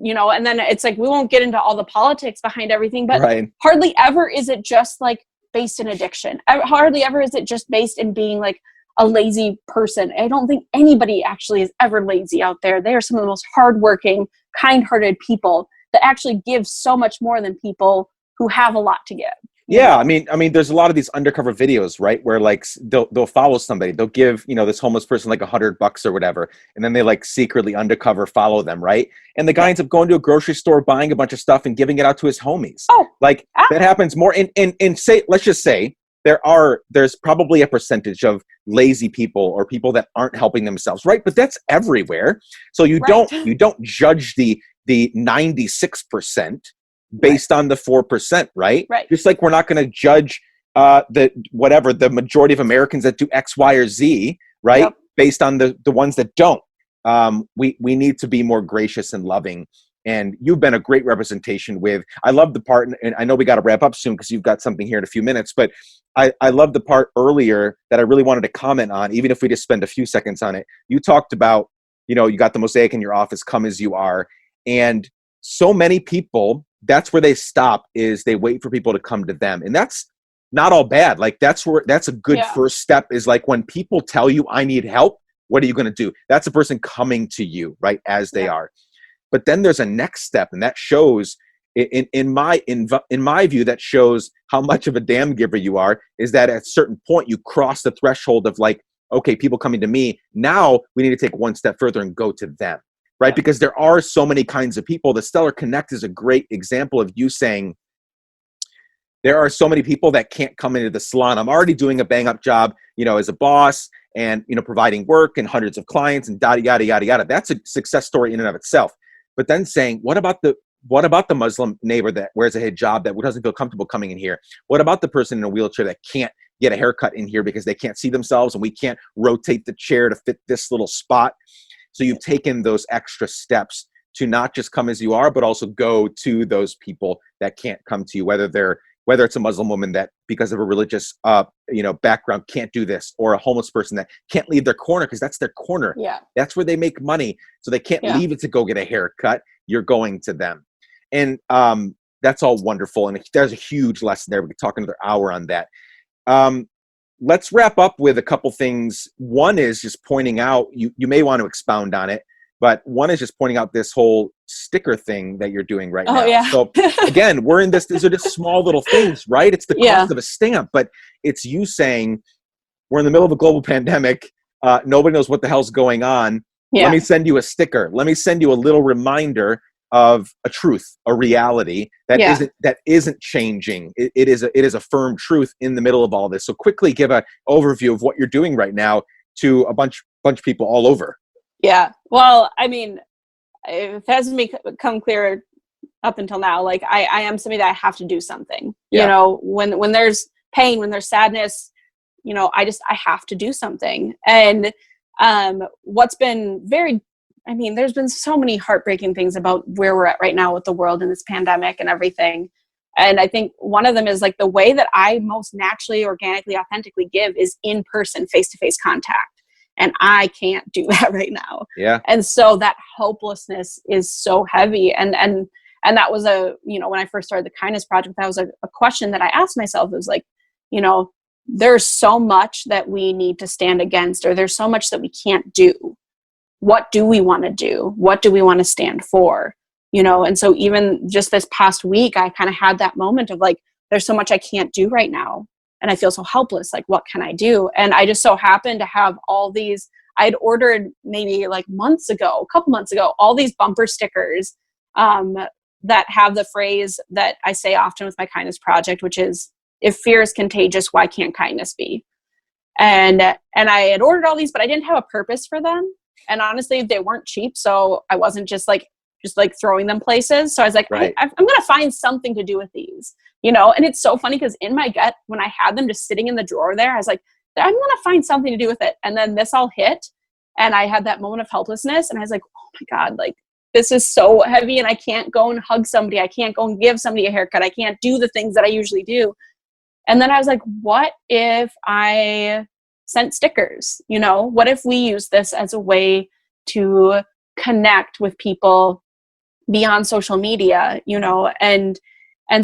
and then it's like, we won't get into all the politics behind everything, but hardly ever is it just like based in addiction. Hardly ever is it just based in being like a lazy person. I don't think anybody actually is ever lazy out there. They are some of the most hardworking, kind-hearted people that actually give so much more than people who have a lot to give. Yeah, I mean, there's a lot of these undercover videos, right? Where like they'll follow somebody, they'll give this homeless person like $100 or whatever, and then they like secretly undercover follow them, right? And the guy ends up going to a grocery store, buying a bunch of stuff, and giving it out to his homies. Oh, like that happens more. And say, let's just say there's probably a percentage of lazy people or people that aren't helping themselves, right? But that's everywhere. So you don't judge the 96%. Based on the 4%, right? Right. Just like we're not going to judge the majority of Americans that do X, Y, or Z, right? Yep. Based on the ones that don't. We need to be more gracious and loving. And you've been a great representation with, I love the part, and I know we got to wrap up soon because you've got something here in a few minutes, but I love the part earlier that I really wanted to comment on, even if we just spend a few seconds on it. You talked about, you got the mosaic in your office, come as you are. And so many people, that's where they stop, is they wait for people to come to them. And that's not all bad. Like that's a good first step, is like when people tell you I need help, what are you going to do? That's a person coming to you, right? As they are. But then there's a next step, and that shows in my view, that shows how much of a damn giver you are, is that at a certain point you cross the threshold of like, okay, people coming to me. Now we need to take one step further and go to them. Right? Yeah. Because there are so many kinds of people. The Steller Connect is a great example of you saying, there are so many people that can't come into the salon. I'm already doing a bang up job, as a boss, and, providing work and hundreds of clients and yada, yada, yada, yada. That's a success story in and of itself. But then saying, what about the Muslim neighbor that wears a hijab that doesn't feel comfortable coming in here? What about the person in a wheelchair that can't get a haircut in here because they can't see themselves and we can't rotate the chair to fit this little spot? So you've taken those extra steps to not just come as you are, but also go to those people that can't come to you, whether it's a Muslim woman that because of a religious background can't do this, or a homeless person that can't leave their corner because that's their corner. Yeah. That's where they make money. So they can't leave it to go get a haircut. You're going to them. And that's all wonderful. And there's a huge lesson there. We could talk another hour on that. Let's wrap up with a couple things. One is just pointing out, you may want to expound on it, but one is just pointing out this whole sticker thing that you're doing right now. Yeah. So again, we're in this, these are just small little things, right? It's the cost of a stamp, but it's you saying, we're in the middle of a global pandemic. Nobody knows what the hell's going on. Let me send you a sticker. Let me send you a little reminder of a truth, a reality that isn't changing. It is a firm truth in the middle of all this. So quickly give an overview of what you're doing right now to a bunch of people all over. Yeah. Well, I mean, it hasn't become clear up until now. Like I am somebody that I have to do something. You know, when there's pain, when there's sadness, you know, I have to do something. And what's been there's been so many heartbreaking things about where we're at right now with the world and this pandemic and everything. And I think one of them is like the way that I most naturally, organically, authentically give is in person, face-to-face contact. And I can't do that right now. Yeah. And so that hopelessness is so heavy. And that was when I first started the Kindness Project, that was a question that I asked myself. It was like, you know, there's so much that we need to stand against, or there's so much that we can't do. What do we want to do? What do we want to stand for? You know, and so even just this past week, I kind of had that moment of like, there's so much I can't do right now. And I feel so helpless. Like, what can I do? And I just so happened to have all these, I'd ordered maybe like a couple months ago, all these bumper stickers that have the phrase that I say often with my Kindness Project, which is, if fear is contagious, why can't kindness be? And I had ordered all these, but I didn't have a purpose for them. And honestly, they weren't cheap. So I wasn't just like throwing them places. So I was like, I'm going to find something to do with these, you know? And it's so funny because in my gut, when I had them just sitting in the drawer there, I was like, I'm going to find something to do with it. And then this all hit and I had that moment of helplessness and I was like, oh my God, like this is so heavy and I can't go and hug somebody. I can't go and give somebody a haircut. I can't do the things that I usually do. And then I was like, what if I sent stickers? You know, what if we use this as a way to connect with people beyond social media, you know? And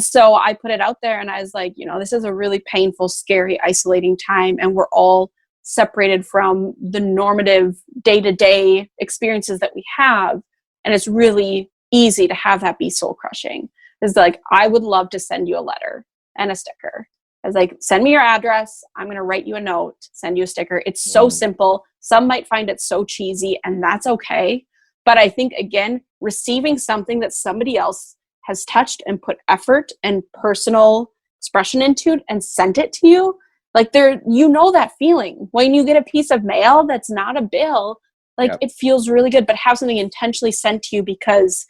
so I put it out there and I was like, you know, this is a really painful, scary, isolating time. And we're all separated from the normative day-to-day experiences that we have. And it's really easy to have that be soul crushing. It's like, I would love to send you a letter and a sticker. I was like, send me your address. I'm going to write you a note, send you a sticker. It's so simple. Some might find it so cheesy, and that's okay. But I think, again, receiving something that somebody else has touched and put effort and personal expression into and sent it to you, like you know that feeling. When you get a piece of mail that's not a bill, like it feels really good, but have something intentionally sent to you because,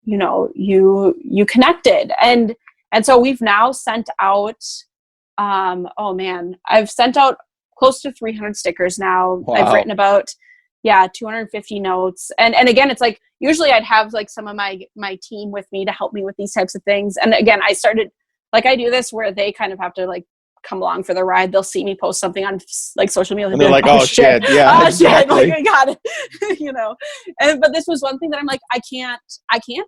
you know, you connected. And so we've now sent out, I've sent out close to 300 stickers now. Wow. I've written about, 250 notes. And again, it's like, usually I'd have like some of my team with me to help me with these types of things. And again, I started, like I do this where they kind of have to like come along for the ride. They'll see me post something on like social media. And they're like, oh shit. Yeah, oh exactly. shit, like I got it, you know? But this was one thing that I'm like, I can't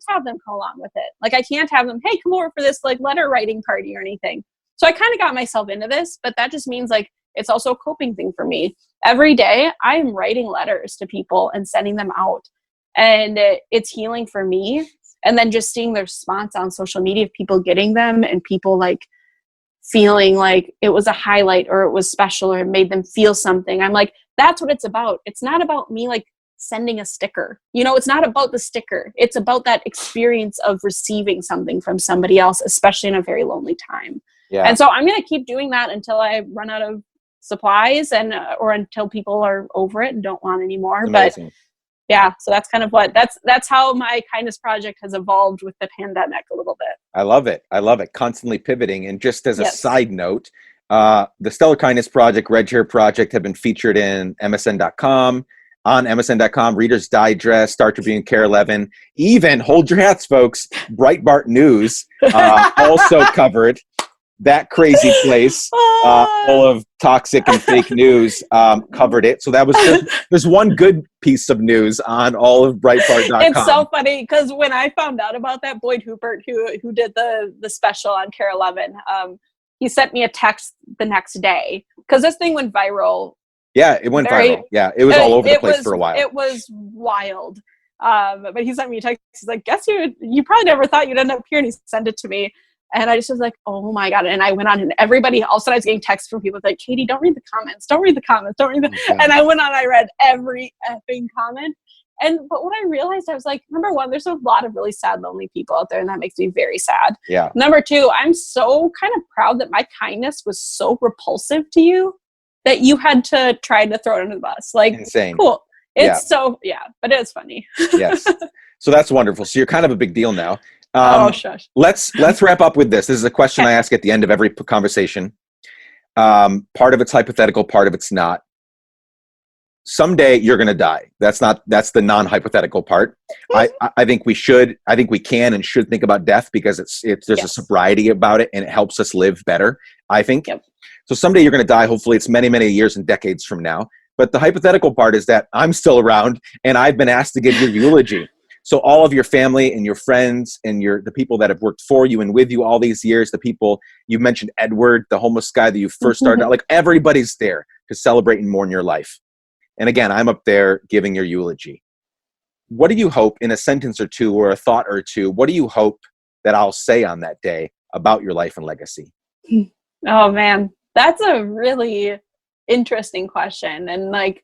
have them come along with it. Like I can't have them, hey, come over for this like letter writing party or anything. So I kind of got myself into this, but that just means like, it's also a coping thing for me. Every day I am writing letters to people and sending them out, and it's healing for me. And then just seeing the response on social media of people getting them and people like feeling like it was a highlight or it was special or it made them feel something. I'm like, that's what it's about. It's not about me like sending a sticker. You know, it's not about the sticker. It's about that experience of receiving something from somebody else, especially in a very lonely time. Yeah. And so I'm going to keep doing that until I run out of supplies and or until people are over it and don't want any more. But yeah, so that's kind of that's how my Kindness Project has evolved with the pandemic a little bit. I love it. Constantly pivoting. And just as a side note, the Steller Kindness Project, Red Chair Project have been featured in MSN.com, on MSN.com, Reader's Digest, Star Tribune, Care 11, even, hold your hats, folks, Breitbart News also covered. that crazy place full of toxic and fake news covered it. So that was there's one good piece of news on all of Breitbart.com. It's so funny because when I found out about that, Boyd Hubert, who did the special on Care 11, he sent me a text the next day because this thing went viral. Yeah, it went viral. Yeah, it was all over the place for a while. It was wild. But he sent me a text. He's like, guess you probably never thought you'd end up here. And he sent it to me. And I just was like, oh my God. And I went on and everybody, all of a sudden I was getting texts from people like, Katie, don't read the comments. Don't read the comments. Don't read the, and I went on, I read every effing comment. But when I realized, I was like, number one, there's a lot of really sad, lonely people out there. And that makes me very sad. Yeah. Number two, I'm so kind of proud that my kindness was so repulsive to you that you had to try to throw it under the bus. Like, insane. Cool. It's but it's funny. Yes. So that's wonderful. So you're kind of a big deal now. Shush. Let's wrap up with this. This is a question I ask at the end of every conversation. Part of it's hypothetical, part of it's not. Someday you're going to die. That's the non-hypothetical part. I think we can and should think about death because there's a sobriety about it and it helps us live better, I think. Yep. So someday you're going to die. Hopefully it's many, many years and decades from now. But the hypothetical part is that I'm still around and I've been asked to give your eulogy. So all of your family and your friends and the people that have worked for you and with you all these years, the people you mentioned, Edward, the homeless guy that you first started out, like everybody's there to celebrate and mourn your life. And again, I'm up there giving your eulogy. What do you hope in a sentence or two or a thought or two, what do you hope that I'll say on that day about your life and legacy? Oh man, that's a really interesting question. And like,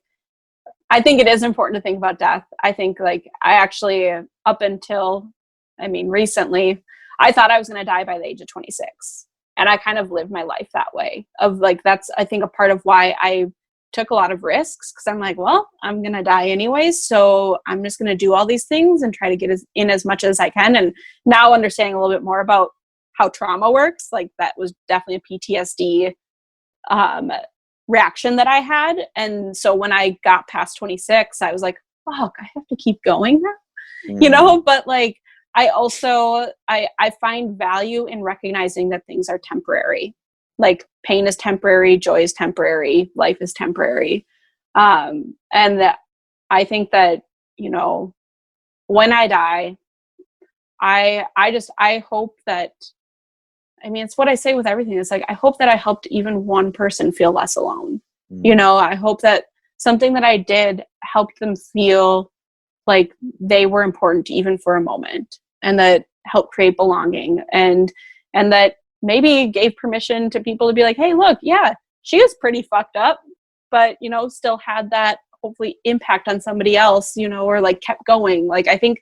I think it is important to think about death. I think like I actually, up until, recently, I thought I was going to die by the age of 26. And I kind of lived my life that way of like, that's, I think a part of why I took a lot of risks. Cause I'm like, well, I'm going to die anyways. So I'm just going to do all these things and try to get in as much as I can. And now understanding a little bit more about how trauma works, like that was definitely a PTSD, reaction that I had. And so when I got past 26, I was like, fuck, I have to keep going now, but like, I also, I find value in recognizing that things are temporary. Like pain is temporary, joy is temporary, life is temporary. And that I think that, when I die, I hope that, it's what I say with everything. It's like, I hope that I helped even one person feel less alone. I hope that something that I did helped them feel like they were important even for a moment, and that helped create belonging and that maybe gave permission to people to be like, hey, look, yeah, she is pretty fucked up, but, still had that hopefully impact on somebody else, or like kept going. Like, I think,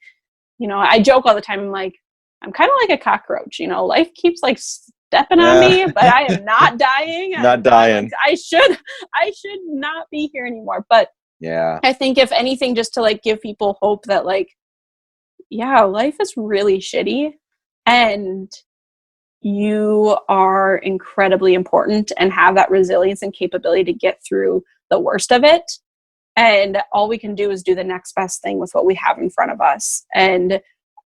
I joke all the time. I'm like, I'm kind of like a cockroach, life keeps like stepping on me, but I am not dying. Not dying. I should not be here anymore. But yeah, I think if anything, just to like give people hope that like, yeah, life is really shitty and you are incredibly important and have that resilience and capability to get through the worst of it. And all we can do is do the next best thing with what we have in front of us. And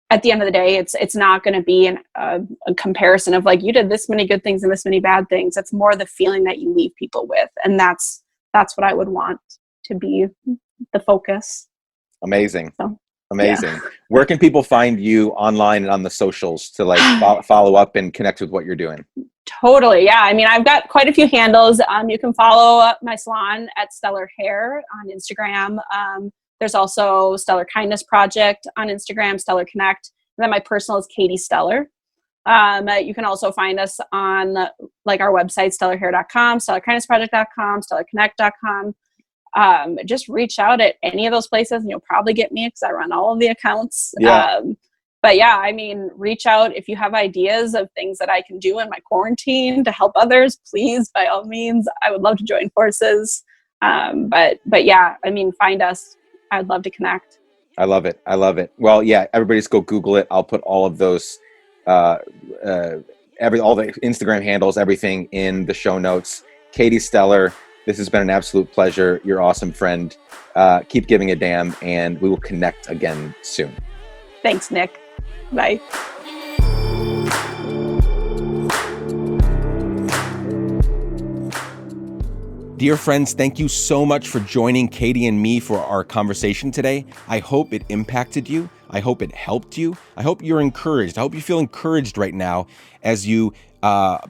at the end of the day, it's not going to be a comparison of like, you did this many good things and this many bad things. It's more the feeling that you leave people with. And that's what I would want to be the focus. Amazing. So, amazing. Yeah. Where can people find you online and on the socials to like follow up and connect with what you're doing? Totally. Yeah. I've got quite a few handles. You can follow my salon at Steller Hair on Instagram. There's also Steller Kindness Project on Instagram, Steller Connect. And then my personal is Katie Steller. You can also find us on like our website, stellarhair.com, stellarkindnessproject.com, stellarconnect.com. Just reach out at any of those places and you'll probably get me because I run all of the accounts. Yeah. But yeah, reach out if you have ideas of things that I can do in my quarantine to help others, please, by all means. I would love to join forces. But yeah, find us. I'd love to connect. I love it. Well, yeah, everybody's go Google it. I'll put all of those, all the Instagram handles, everything in the show notes. Katie Steller, this has been an absolute pleasure. You're an awesome friend. Keep giving a damn, and we will connect again soon. Thanks, Nick. Bye. Dear friends, thank you so much for joining Katie and me for our conversation today. I hope it impacted you. I hope it helped you. I hope you're encouraged. I hope you feel encouraged right now as you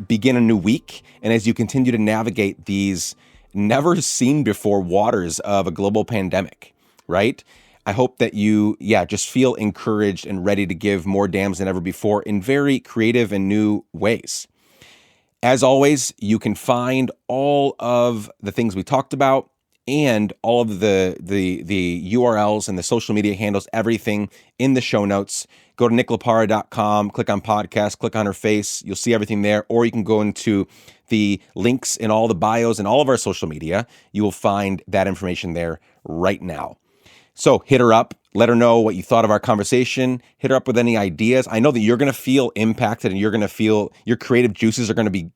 begin a new week and as you continue to navigate these never seen before waters of a global pandemic, right? I hope that you, just feel encouraged and ready to give more damns than ever before in very creative and new ways. As always, you can find all of the things we talked about and all of the URLs and the social media handles, everything in the show notes. Go to nicklapara.com, click on podcast, click on her face. You'll see everything there. Or you can go into the links in all the bios and all of our social media. You will find that information there right now. So hit her up, let her know what you thought of our conversation, hit her up with any ideas. I know that you're going to feel impacted and you're going to feel your creative juices are going to be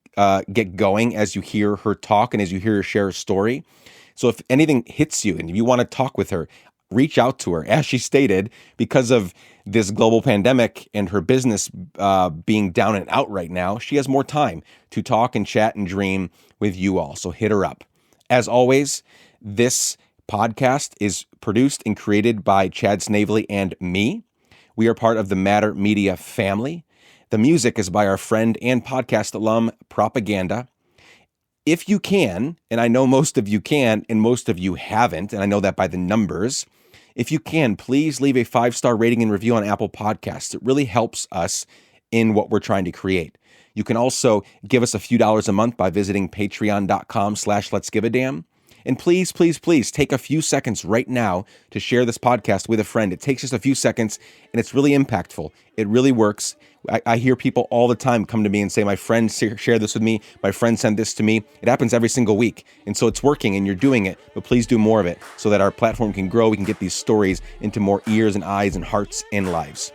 get going as you hear her talk and as you hear her share her story. So if anything hits you and you want to talk with her, reach out to her. As she stated, because of this global pandemic and her business being down and out right now, she has more time to talk and chat and dream with you all. So hit her up. As always, this podcast is produced and created by Chad Snavely and me. We are part of the Matter Media family. The music is by our friend and podcast alum, Propaganda. If you can, and I know most of you can, and most of you haven't, and I know that by the numbers, if you can, please leave a 5-star rating and review on Apple Podcasts. It really helps us in what we're trying to create. You can also give us a few dollars a month by visiting patreon.com/letsgiveadamn. And please, please, please take a few seconds right now to share this podcast with a friend. It takes just a few seconds and it's really impactful. It really works. I hear people all the time come to me and say, my friend shared this with me. My friend sent this to me. It happens every single week. And so it's working and you're doing it, but please do more of it so that our platform can grow. We can get these stories into more ears and eyes and hearts and lives.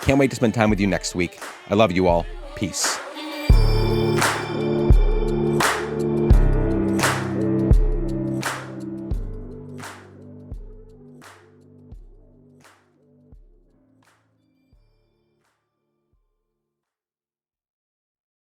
Can't wait to spend time with you next week. I love you all. Peace.